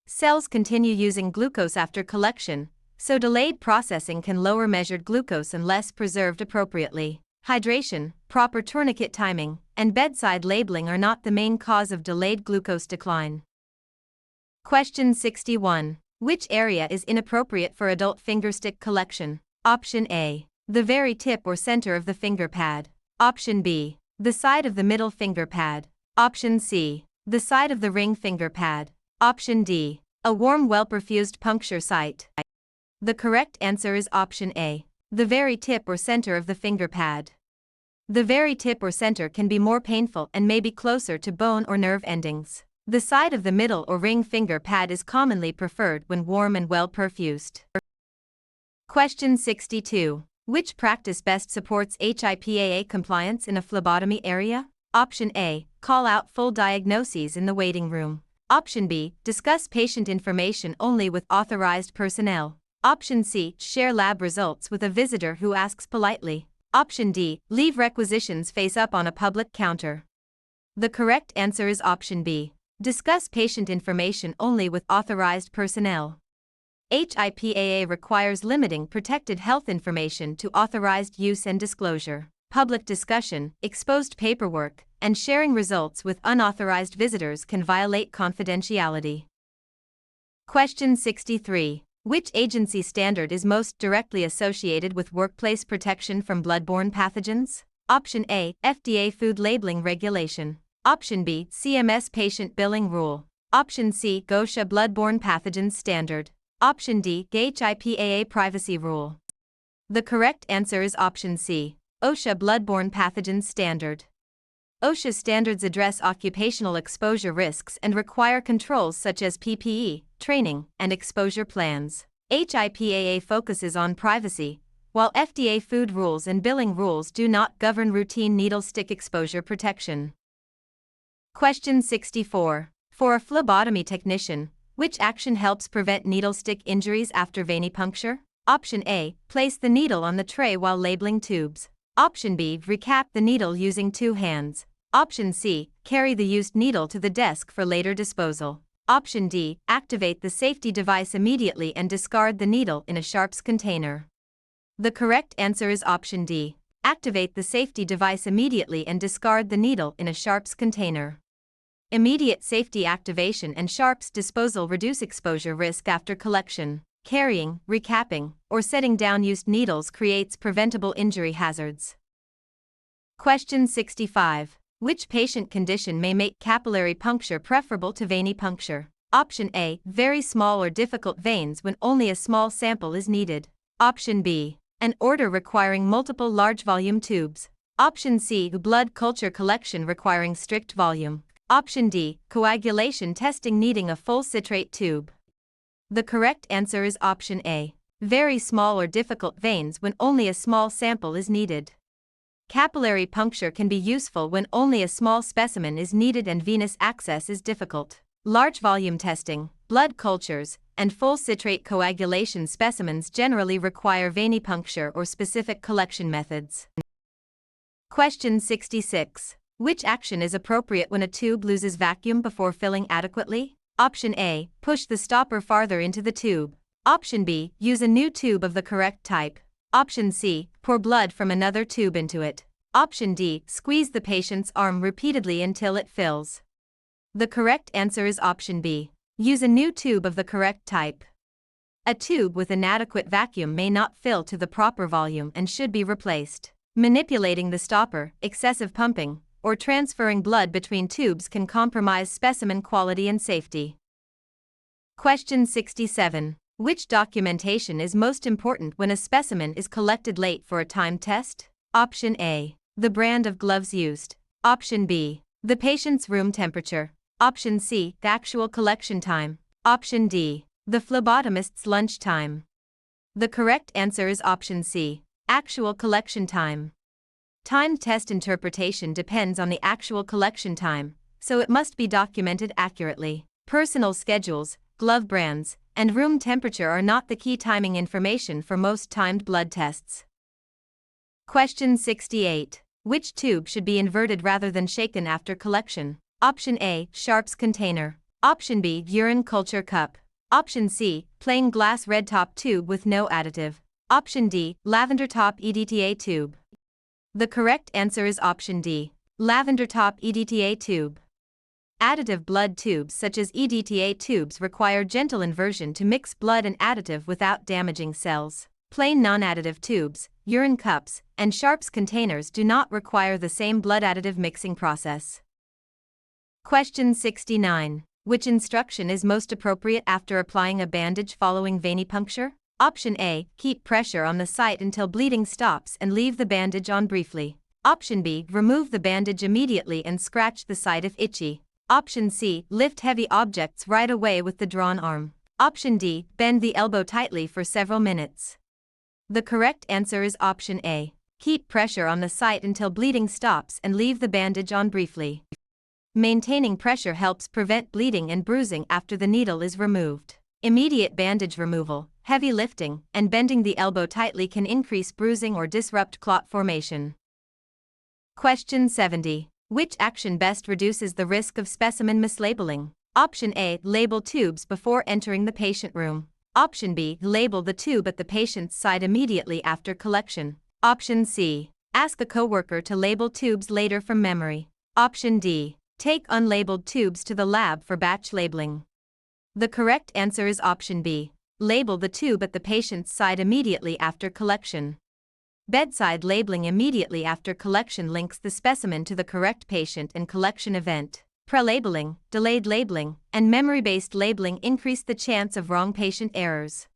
Cells continue using glucose after collection, so delayed processing can lower measured glucose unless preserved appropriately. Hydration, proper tourniquet timing, and bedside labeling are not the main cause of delayed glucose decline. Question 61. Which area is inappropriate for adult fingerstick collection? Option A. The very tip or center of the finger pad. Option B. The side of the middle finger pad. Option C. The side of the ring finger pad. Option D. A warm, well-perfused puncture site. The correct answer is option A. The very tip or center of the finger pad. The very tip or center can be more painful and may be closer to bone or nerve endings. The side of the middle or ring finger pad is commonly preferred when warm and well-perfused. Question 62. Which practice best supports HIPAA compliance in a phlebotomy area? Option A. Call out full diagnoses in the waiting room. Option B. Discuss patient information only with authorized personnel. Option C. Share lab results with a visitor who asks politely. Option D. Leave requisitions face up on a public counter. The correct answer is option B. Discuss patient information only with authorized personnel. HIPAA requires limiting protected health information to authorized use and disclosure. Public discussion, exposed paperwork, and sharing results with unauthorized visitors can violate confidentiality. Question 63. Which agency standard is most directly associated with workplace protection from bloodborne pathogens? Option A, FDA Food Labeling Regulation. Option B, CMS Patient Billing Rule. Option C, OSHA Bloodborne Pathogens Standard. Option D, HIPAA Privacy Rule. The correct answer is option C, OSHA Bloodborne Pathogens Standard. OSHA standards address occupational exposure risks and require controls such as PPE, training, and exposure plans. HIPAA focuses on privacy, while FDA food rules and billing rules do not govern routine needle stick exposure protection. Question 64. For a phlebotomy technician, which action helps prevent needle stick injuries after venipuncture? Option A, place the needle on the tray while labeling tubes. Option B, recap the needle using 2 hands. Option C, carry the used needle to the desk for later disposal. Option D, activate the safety device immediately and discard the needle in a sharps container. The correct answer is option D, activate the safety device immediately and discard the needle in a sharps container. Immediate safety activation and sharps disposal reduce exposure risk after collection. Carrying, recapping, or setting down used needles creates preventable injury hazards. Question 65. Which patient condition may make capillary puncture preferable to venipuncture? Option A, very small or difficult veins when only a small sample is needed. Option B, an order requiring multiple large volume tubes. Option C, blood culture collection requiring strict volume. Option D, coagulation testing needing a full citrate tube. The correct answer is option A, very small or difficult veins when only a small sample is needed. Capillary puncture can be useful when only a small specimen is needed and venous access is difficult. Large volume testing, blood cultures, and full citrate coagulation specimens generally require venipuncture or specific collection methods. Question 66. Which action is appropriate when a tube loses vacuum before filling adequately? Option A, push the stopper farther into the tube. Option B, use a new tube of the correct type. Option C, pour blood from another tube into it. Option D, squeeze the patient's arm repeatedly until it fills. The correct answer is option B, use a new tube of the correct type. A tube with inadequate vacuum may not fill to the proper volume and should be replaced. Manipulating the stopper, excessive pumping, or transferring blood between tubes can compromise specimen quality and safety. Question 67. Which documentation is most important when a specimen is collected late for a timed test? Option A, the brand of gloves used. Option B, the patient's room temperature. Option C, the actual collection time. Option D, the phlebotomist's lunch time. The correct answer is option C, actual collection time. Timed test interpretation depends on the actual collection time, so it must be documented accurately. Personal schedules, glove brands, and room temperature are not the key timing information for most timed blood tests. Question 68. Which tube should be inverted rather than shaken after collection? Option A, sharps container. Option B, urine culture cup. Option C, plain glass red top tube with no additive. Option D, lavender top EDTA tube. The correct answer is option D, lavender top EDTA tube. Additive blood tubes such as EDTA tubes require gentle inversion to mix blood and additive without damaging cells. Plain non-additive tubes, urine cups, and sharps containers do not require the same blood additive mixing process. Question 69. Which instruction is most appropriate after applying a bandage following venipuncture? Option A, keep pressure on the site until bleeding stops and leave the bandage on briefly. Option B, remove the bandage immediately and scratch the site if itchy. Option C, lift heavy objects right away with the drawn arm. Option D, bend the elbow tightly for several minutes. The correct answer is option A, keep pressure on the site until bleeding stops and leave the bandage on briefly. Maintaining pressure helps prevent bleeding and bruising after the needle is removed. Immediate bandage removal, heavy lifting, and bending the elbow tightly can increase bruising or disrupt clot formation. Question 70. Which action best reduces the risk of specimen mislabeling? Option A, label tubes before entering the patient room. Option B, label the tube at the patient's side immediately after collection. Option C, ask a coworker to label tubes later from memory. Option D, take unlabeled tubes to the lab for batch labeling. The correct answer is option B, label the tube at the patient's side immediately after collection. Bedside labeling immediately after collection links the specimen to the correct patient and collection event. Pre-labeling, delayed labeling, and memory-based labeling increase the chance of wrong patient errors.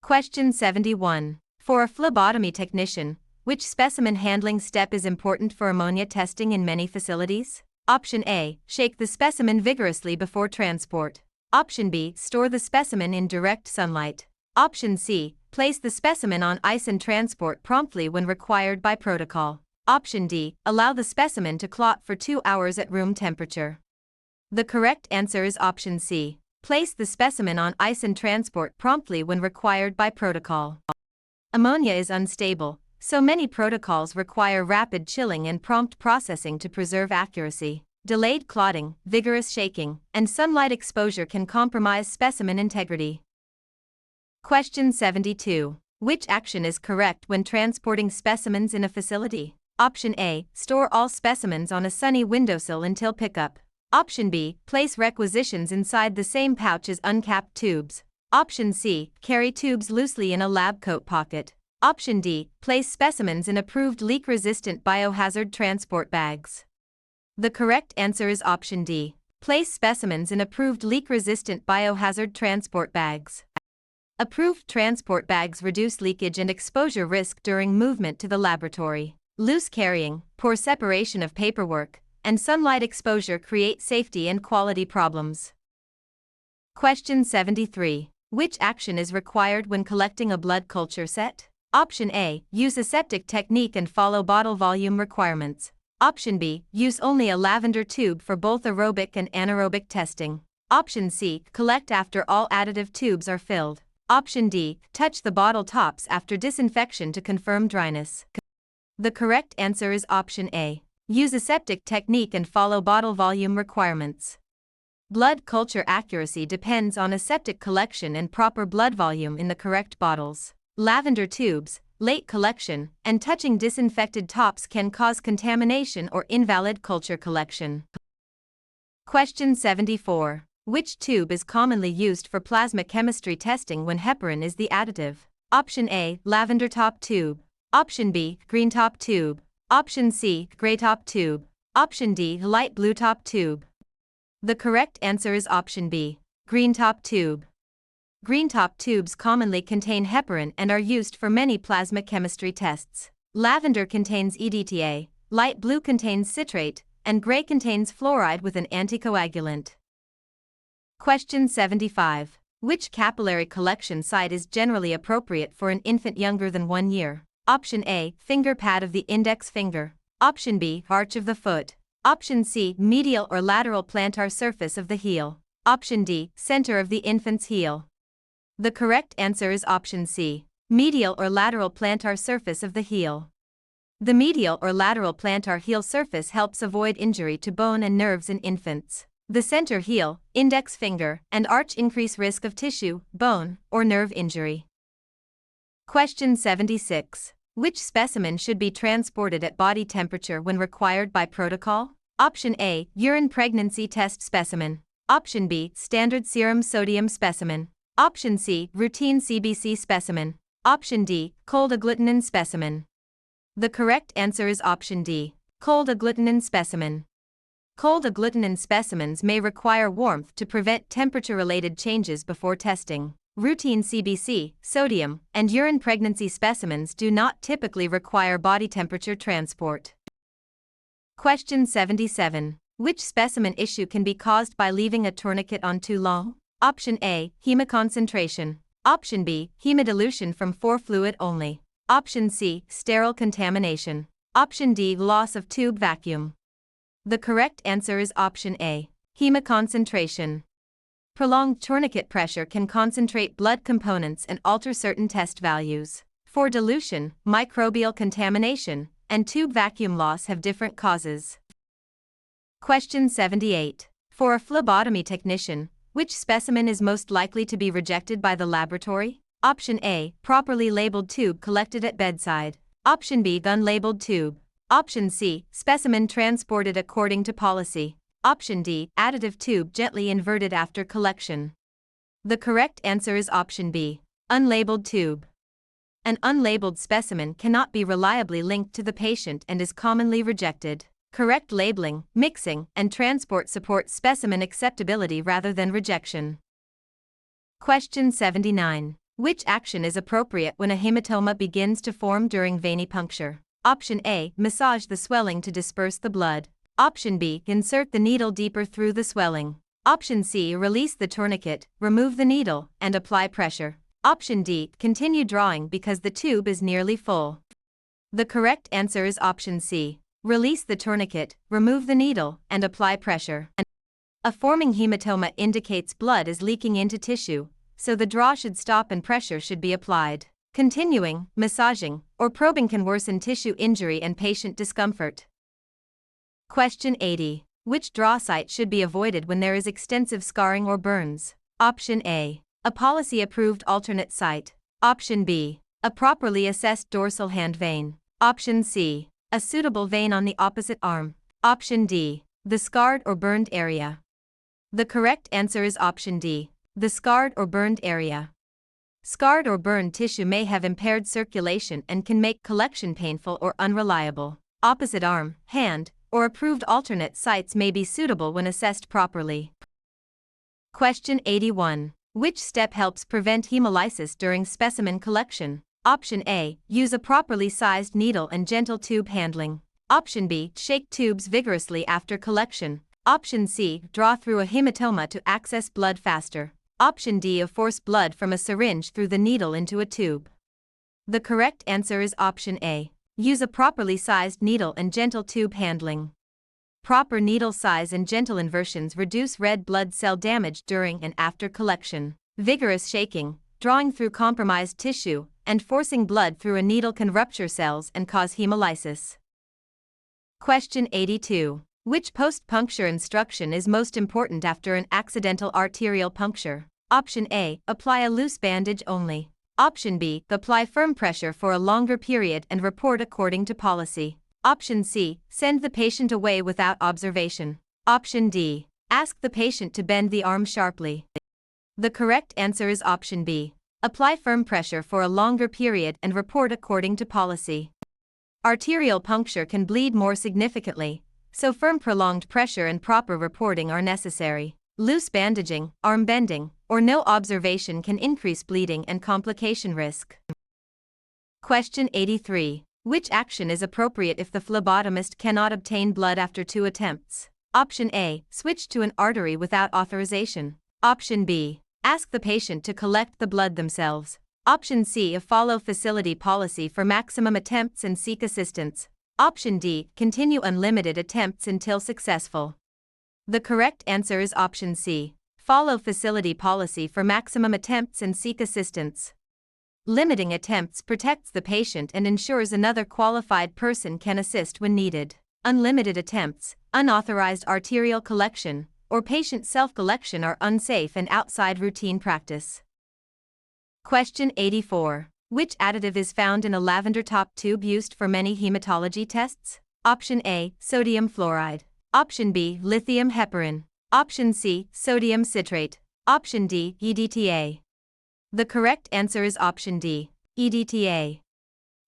Question 71. For a phlebotomy technician, which specimen handling step is important for ammonia testing in many facilities? Option A, shake the specimen vigorously before transport. Option B, store the specimen in direct sunlight. Option C, place the specimen on ice and transport promptly when required by protocol. Option D, allow the specimen to clot for 2 hours at room temperature. The correct answer is option C, place the specimen on ice and transport promptly when required by protocol. Ammonia is unstable, so many protocols require rapid chilling and prompt processing to preserve accuracy. Delayed clotting, vigorous shaking, and sunlight exposure can compromise specimen integrity. Question 72. Which action is correct when transporting specimens in a facility? Option A, store all specimens on a sunny windowsill until pickup. Option B, place requisitions inside the same pouch as uncapped tubes. Option C, carry tubes loosely in a lab coat pocket. Option D, place specimens in approved leak-resistant biohazard transport bags. The correct answer is option D, place specimens in approved leak-resistant biohazard transport bags. Approved transport bags reduce leakage and exposure risk during movement to the laboratory. Loose carrying, poor separation of paperwork, and sunlight exposure create safety and quality problems. Question 73. Which action is required when collecting a blood culture set? Option A, use aseptic technique and follow bottle volume requirements. Option B, use only a lavender tube for both aerobic and anaerobic testing. Option C, collect after all additive tubes are filled. Option D, touch the bottle tops after disinfection to confirm dryness. The correct answer is option A, use aseptic technique and follow bottle volume requirements. Blood culture accuracy depends on aseptic collection and proper blood volume in the correct bottles. Lavender tubes, late collection, and touching disinfected tops can cause contamination or invalid culture collection. Question 74. Which tube is commonly used for plasma chemistry testing when heparin is the additive? Option A, lavender top tube. Option B, green top tube. Option C, gray top tube. Option D, light blue top tube. The correct answer is option B, green top tube. Green top tubes commonly contain heparin and are used for many plasma chemistry tests. Lavender contains EDTA, light blue contains citrate, and gray contains fluoride with an anticoagulant. Question 75. Which capillary collection site is generally appropriate for an infant younger than 1 year? Option A, finger pad of the index finger. Option B, arch of the foot. Option C, medial or lateral plantar surface of the heel. Option D, center of the infant's heel. The correct answer is option C, medial or lateral plantar surface of the heel. The medial or lateral plantar heel surface helps avoid injury to bone and nerves in infants. The center heel, index finger, and arch increase risk of tissue, bone, or nerve injury. Question 76. Which specimen should be transported at body temperature when required by protocol? Option A, urine pregnancy test specimen. Option B, standard serum sodium specimen. Option C, routine CBC specimen. Option D, cold agglutinin specimen. The correct answer is option D, cold agglutinin specimen. Cold agglutinin specimens may require warmth to prevent temperature-related changes before testing. Routine CBC, sodium, and urine pregnancy specimens do not typically require body temperature transport. Question 77. Which specimen issue can be caused by leaving a tourniquet on too long? Option A, hemoconcentration. Option B, hemodilution from fluid only. Option C, sterile contamination. Option D, loss of tube vacuum. The correct answer is option A, hemoconcentration. Prolonged tourniquet pressure can concentrate blood components and alter certain test values. For dilution, microbial contamination, and tube vacuum loss have different causes. Question 78. For a phlebotomy technician, Which specimen is most likely to be rejected by the laboratory? Option A, properly labeled tube collected at bedside. Option B, unlabeled tube. Option C, specimen transported according to policy. Option D, additive tube gently inverted after collection. The correct answer is option B, unlabeled tube. An unlabeled specimen cannot be reliably linked to the patient and is commonly rejected. Correct labeling, mixing, and transport support specimen acceptability rather than rejection. Question 79. Which action is appropriate when a hematoma begins to form during venipuncture? Option A, massage the swelling to disperse the blood. Option B, insert the needle deeper through the swelling. Option C, release the tourniquet, remove the needle, and apply pressure. Option D, continue drawing because the tube is nearly full. The correct answer is option C, release the tourniquet, remove the needle, and apply pressure. A forming hematoma indicates blood is leaking into tissue, so the draw should stop and pressure should be applied. Continuing, massaging, or probing can worsen tissue injury and patient discomfort. Question 80. Which draw site should be avoided when there is extensive scarring or burns? Option A, a policy-approved alternate site. Option B, a properly assessed dorsal hand vein. Option C, a suitable vein on the opposite arm. Option D, the scarred or burned area. The correct answer is option D, the scarred or burned area. Scarred or burned tissue may have impaired circulation and can make collection painful or unreliable. Opposite arm, hand, or approved alternate sites may be suitable when assessed properly. Question 81. Which step helps prevent hemolysis during specimen collection? Option A, use a properly sized needle and gentle tube handling. Option B, shake tubes vigorously after collection. Option C, draw through a hematoma to access blood faster. Option D, force blood from a syringe through the needle into a tube. The correct answer is option A, use a properly sized needle and gentle tube handling. Proper needle size and gentle inversions reduce red blood cell damage during and after collection. Vigorous shaking, drawing through compromised tissue, and forcing blood through a needle can rupture cells and cause hemolysis. Question 82. Which post-puncture instruction is most important after an accidental arterial puncture? Option A, apply a loose bandage only. Option B, apply firm pressure for a longer period and report according to policy. Option C, send the patient away without observation. Option D, ask the patient to bend the arm sharply. The correct answer is option B, apply firm pressure for a longer period and report according to policy. Arterial puncture can bleed more significantly, so firm prolonged pressure and proper reporting are necessary. Loose bandaging, arm bending, or no observation can increase bleeding and complication risk. Question 83. Which action is appropriate if the phlebotomist cannot obtain blood after 2 attempts? Option A, switch to an artery without authorization. Option B, ask the patient to collect the blood themselves. Option C, follow facility policy for maximum attempts and seek assistance. Option D, continue unlimited attempts until successful. The correct answer is option C, follow facility policy for maximum attempts and seek assistance. Limiting attempts protects the patient and ensures another qualified person can assist when needed. Unlimited attempts, unauthorized arterial collection, or patient self-collection are unsafe and outside routine practice. Question 84. Which additive is found in a lavender top tube used for many hematology tests? Option A, sodium fluoride. Option B, lithium heparin. Option C, sodium citrate. Option D, EDTA. The correct answer is option D, EDTA.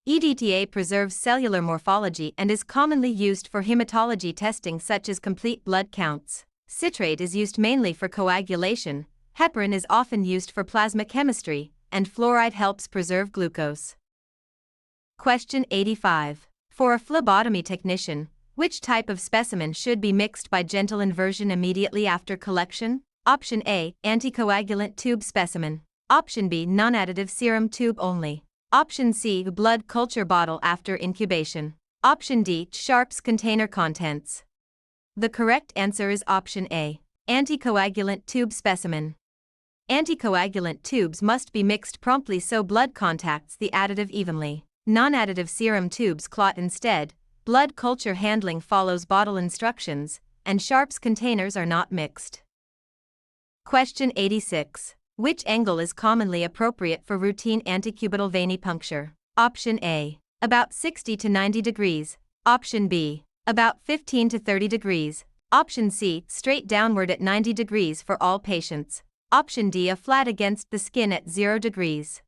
EDTA preserves cellular morphology and is commonly used for hematology testing such as complete blood counts. Citrate is used mainly for coagulation, heparin is often used for plasma chemistry, and fluoride helps preserve glucose. Question 85. For a phlebotomy technician, which type of specimen should be mixed by gentle inversion immediately after collection? Option A, anticoagulant tube specimen. Option B, non-additive serum tube only. Option C, blood culture bottle after incubation. Option D, sharps container contents. The correct answer is option A, anticoagulant tube specimen. Anticoagulant tubes must be mixed promptly so blood contacts the additive evenly. Non-additive serum tubes clot instead, blood culture handling follows bottle instructions, and sharps containers are not mixed. Question 86. Which angle is commonly appropriate for routine antecubital venipuncture? Option A. About 60 to 90 degrees. Option B. About 15 to 30 degrees. Option C. Straight downward at 90 degrees for all patients. Option D. A flat against the skin at 0 degrees.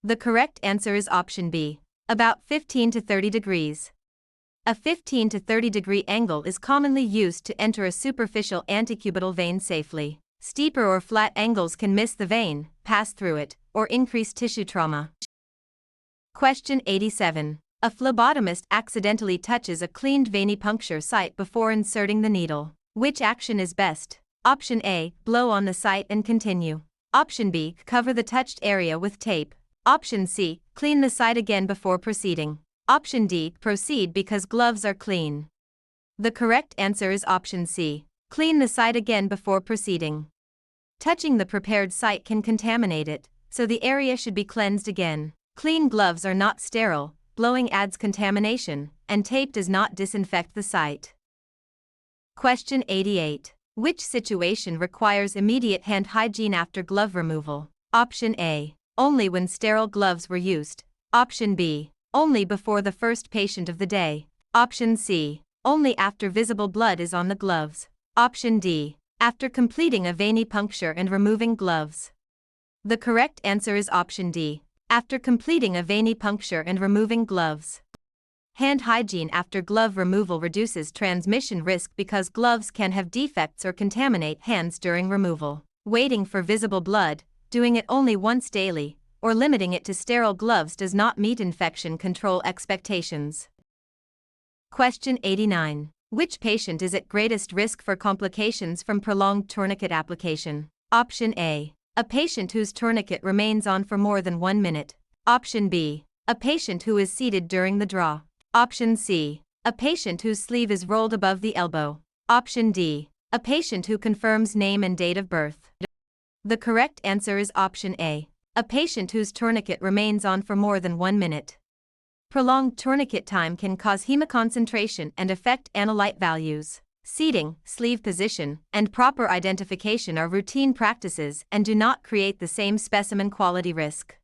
The correct answer is option B. About 15 to 30 degrees. A 15 to 30 degree angle is commonly used to enter a superficial antecubital vein safely. Steeper or flat angles can miss the vein, pass through it, or increase tissue trauma. Question 87. A phlebotomist accidentally touches a cleaned venipuncture site before inserting the needle. Which action is best? Option A. Blow on the site and continue. Option B. Cover the touched area with tape. Option C. Clean the site again before proceeding. Option D. Proceed because gloves are clean. The correct answer is option C. Clean the site again before proceeding. Touching the prepared site can contaminate it, so the area should be cleansed again. Clean gloves are not sterile, blowing adds contamination, and tape does not disinfect the site. Question 88. Which situation requires immediate hand hygiene after glove removal? Option A. Only when sterile gloves were used. Option B. Only before the first patient of the day. Option C. Only after visible blood is on the gloves. Option D. After completing a venipuncture and removing gloves. The correct answer is option D. After completing a venipuncture and removing gloves. Hand hygiene after glove removal reduces transmission risk because gloves can have defects or contaminate hands during removal. Waiting for visible blood, doing it only once daily, or limiting it to sterile gloves does not meet infection control expectations. Question 89. Which patient is at greatest risk for complications from prolonged tourniquet application? Option A. A patient whose tourniquet remains on for more than 1 minute. Option B. A patient who is seated during the draw. Option C. A patient whose sleeve is rolled above the elbow. Option D. A patient who confirms name and date of birth. The correct answer is option A. A patient whose tourniquet remains on for more than 1 minute. Prolonged tourniquet time can cause hemoconcentration and affect analyte values. Seating, sleeve position, and proper identification are routine practices and do not create the same specimen quality risk.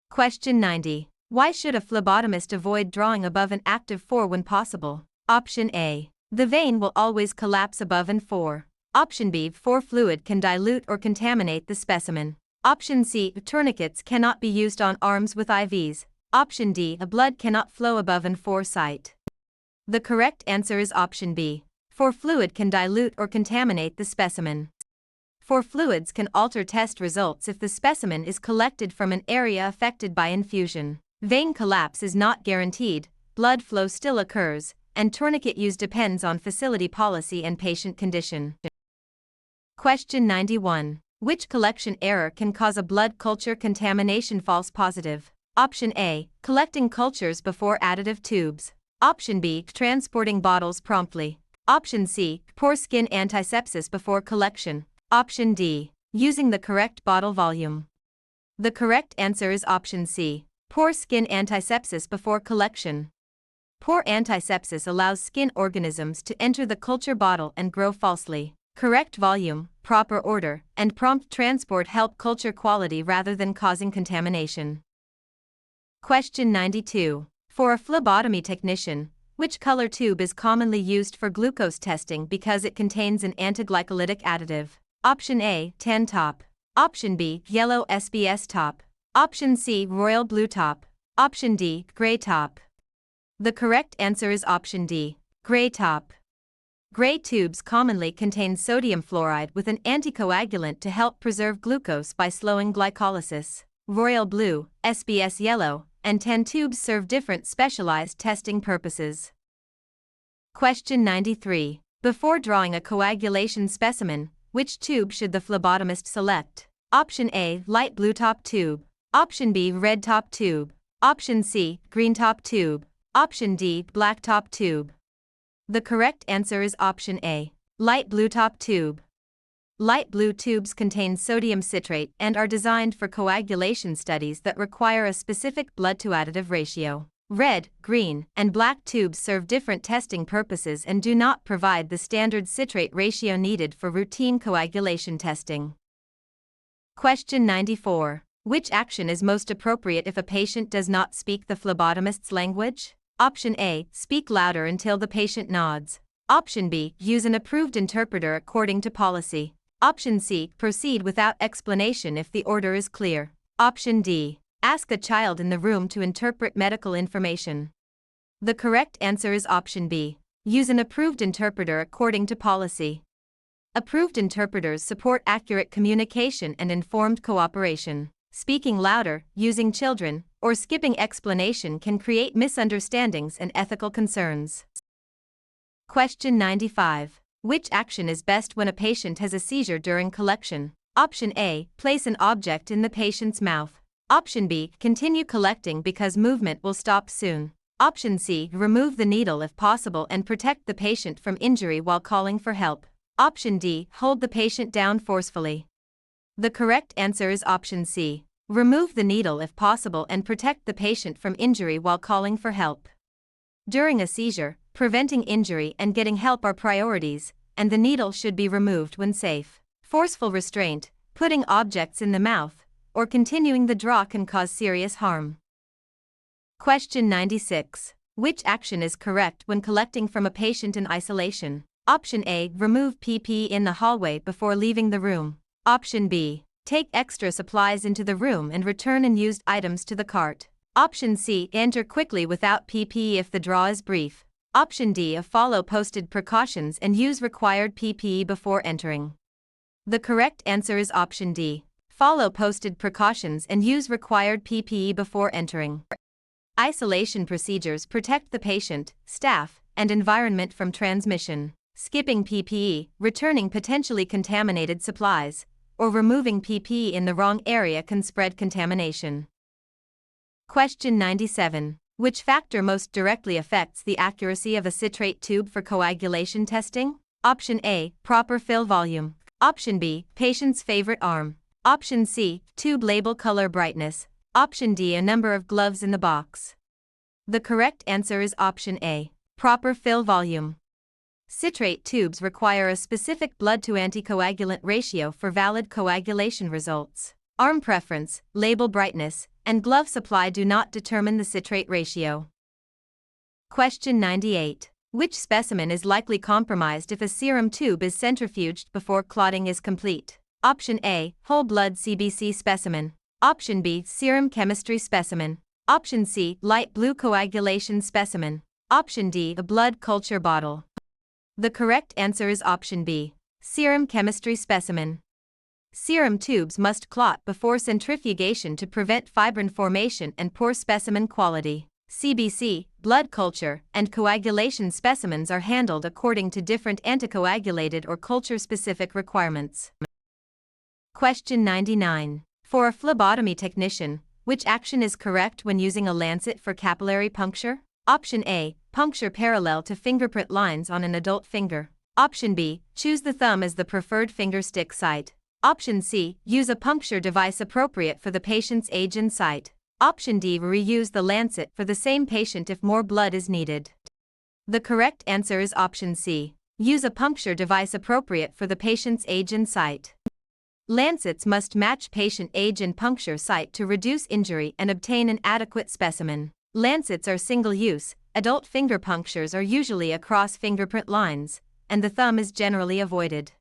Question 90. Why should a phlebotomist avoid drawing above an active 4 when possible? Option A. The vein will always collapse above an 4. Option B. 4 fluid can dilute or contaminate the specimen. Option C. Tourniquets cannot be used on arms with IVs. Option D. Blood cannot flow above an 4 site. The correct answer is option B. 4 fluid can dilute or contaminate the specimen. 4 fluids can alter test results if the specimen is collected from an area affected by infusion. Vein collapse is not guaranteed, blood flow still occurs, and tourniquet use depends on facility policy and patient condition. Question 91. Which collection error can cause a blood culture contamination false positive? Option A. Collecting cultures before additive tubes. Option B. Transporting bottles promptly. Option C. Poor skin antisepsis before collection. Option D. Using the correct bottle volume. The correct answer is option C. Poor skin antisepsis before collection. Poor antisepsis allows skin organisms to enter the culture bottle and grow falsely. Correct volume, proper order, and prompt transport help culture quality rather than causing contamination. Question 92. For a phlebotomy technician, which color tube is commonly used for glucose testing because it contains an antiglycolytic additive? Option A. Tan top. Option B. Yellow SBS top. Option C. Royal blue top. Option D. Gray top. The correct answer is option D. Gray top. Gray tubes commonly contain sodium fluoride with an anticoagulant to help preserve glucose by slowing glycolysis. Royal blue, SBS yellow, and tan tubes serve different specialized testing purposes. Question 93. Before drawing a coagulation specimen, which tube should the phlebotomist select? Option A. Light blue top tube. Option B. Red top tube. Option C. Green top tube. Option D. Black top tube. The correct answer is option A. Light blue top tube. Light blue tubes contain sodium citrate and are designed for coagulation studies that require a specific blood-to-additive ratio. Red, green, and black tubes serve different testing purposes and do not provide the standard citrate ratio needed for routine coagulation testing. Question 94. Which action is most appropriate if a patient does not speak the phlebotomist's language? Option A. Speak louder until the patient nods. Option B. Use an approved interpreter according to policy. Option C. Proceed without explanation if the order is clear. Option D. Ask a child in the room to interpret medical information. The correct answer is option B. Use an approved interpreter according to policy. Approved interpreters support accurate communication and informed cooperation. Speaking louder, using children, or skipping explanation can create misunderstandings and ethical concerns. Question 95. Which action is best when a patient has a seizure during collection? Option A. Place an object in the patient's mouth. Option B. Continue collecting because movement will stop soon. Option C. Remove the needle if possible and protect the patient from injury while calling for help. Option D. Hold the patient down forcefully. The correct answer is option C. Remove the needle if possible and protect the patient from injury while calling for help. During a seizure, preventing injury and getting help are priorities, and the needle should be removed when safe. Forceful restraint, putting objects in the mouth, or continuing the draw can cause serious harm. Question 96. Which action is correct when collecting from a patient in isolation? Option A. Remove PPE in the hallway before leaving the room. Option B. Take extra supplies into the room and return unused items to the cart. Option C. Enter quickly without PPE if the draw is brief. Option D. Follow posted precautions and use required PPE before entering. The correct answer is option D. Follow posted precautions and use required PPE before entering. Isolation procedures protect the patient, staff, and environment from transmission. Skipping PPE, returning potentially contaminated supplies, or removing PPE in the wrong area can spread contamination. Question 97. Which factor most directly affects the accuracy of a citrate tube for coagulation testing? Option A. Proper fill volume. Option B. Patient's favorite arm. Option C. Tube label color brightness. Option D. A number of gloves in the box. The correct answer is option A. Proper fill volume. Citrate tubes require a specific blood-to-anticoagulant ratio for valid coagulation results. Arm preference, label brightness, and glove supply do not determine the citrate ratio. Question 98. Which specimen is likely compromised if a serum tube is centrifuged before clotting is complete? Option A. Whole blood CBC specimen. Option B. Serum chemistry specimen. Option C. Light blue coagulation specimen. Option D. A blood culture bottle. The correct answer is option B. Serum chemistry specimen. Serum tubes must clot before centrifugation to prevent fibrin formation and poor specimen quality. CBC, blood culture, and coagulation specimens are handled according to different anticoagulated or culture-specific requirements. Question 99. For a phlebotomy technician, which action is correct when using a lancet for capillary puncture? Option A. Puncture parallel to fingerprint lines on an adult finger. Option B. Choose the thumb as the preferred finger stick site. Option C. Use a puncture device appropriate for the patient's age and site. Option D. Reuse the lancet for the same patient if more blood is needed. The correct answer is option C. Use a puncture device appropriate for the patient's age and site. Lancets must match patient age and puncture site to reduce injury and obtain an adequate specimen. Lancets are single-use, adult finger punctures are usually across fingerprint lines, and the thumb is generally avoided.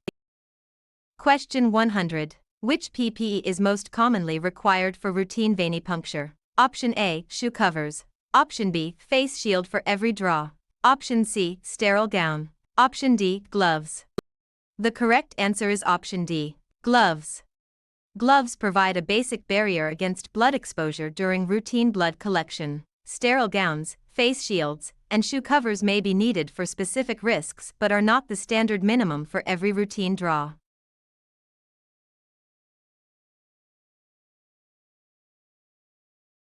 Question 100. Which PPE is most commonly required for routine venipuncture? Option A. Shoe covers. Option B. Face shield for every draw. Option C. Sterile gown. Option D. Gloves. The correct answer is option D. Gloves. Gloves provide a basic barrier against blood exposure during routine blood collection. Sterile gowns, face shields, and shoe covers may be needed for specific risks but are not the standard minimum for every routine draw.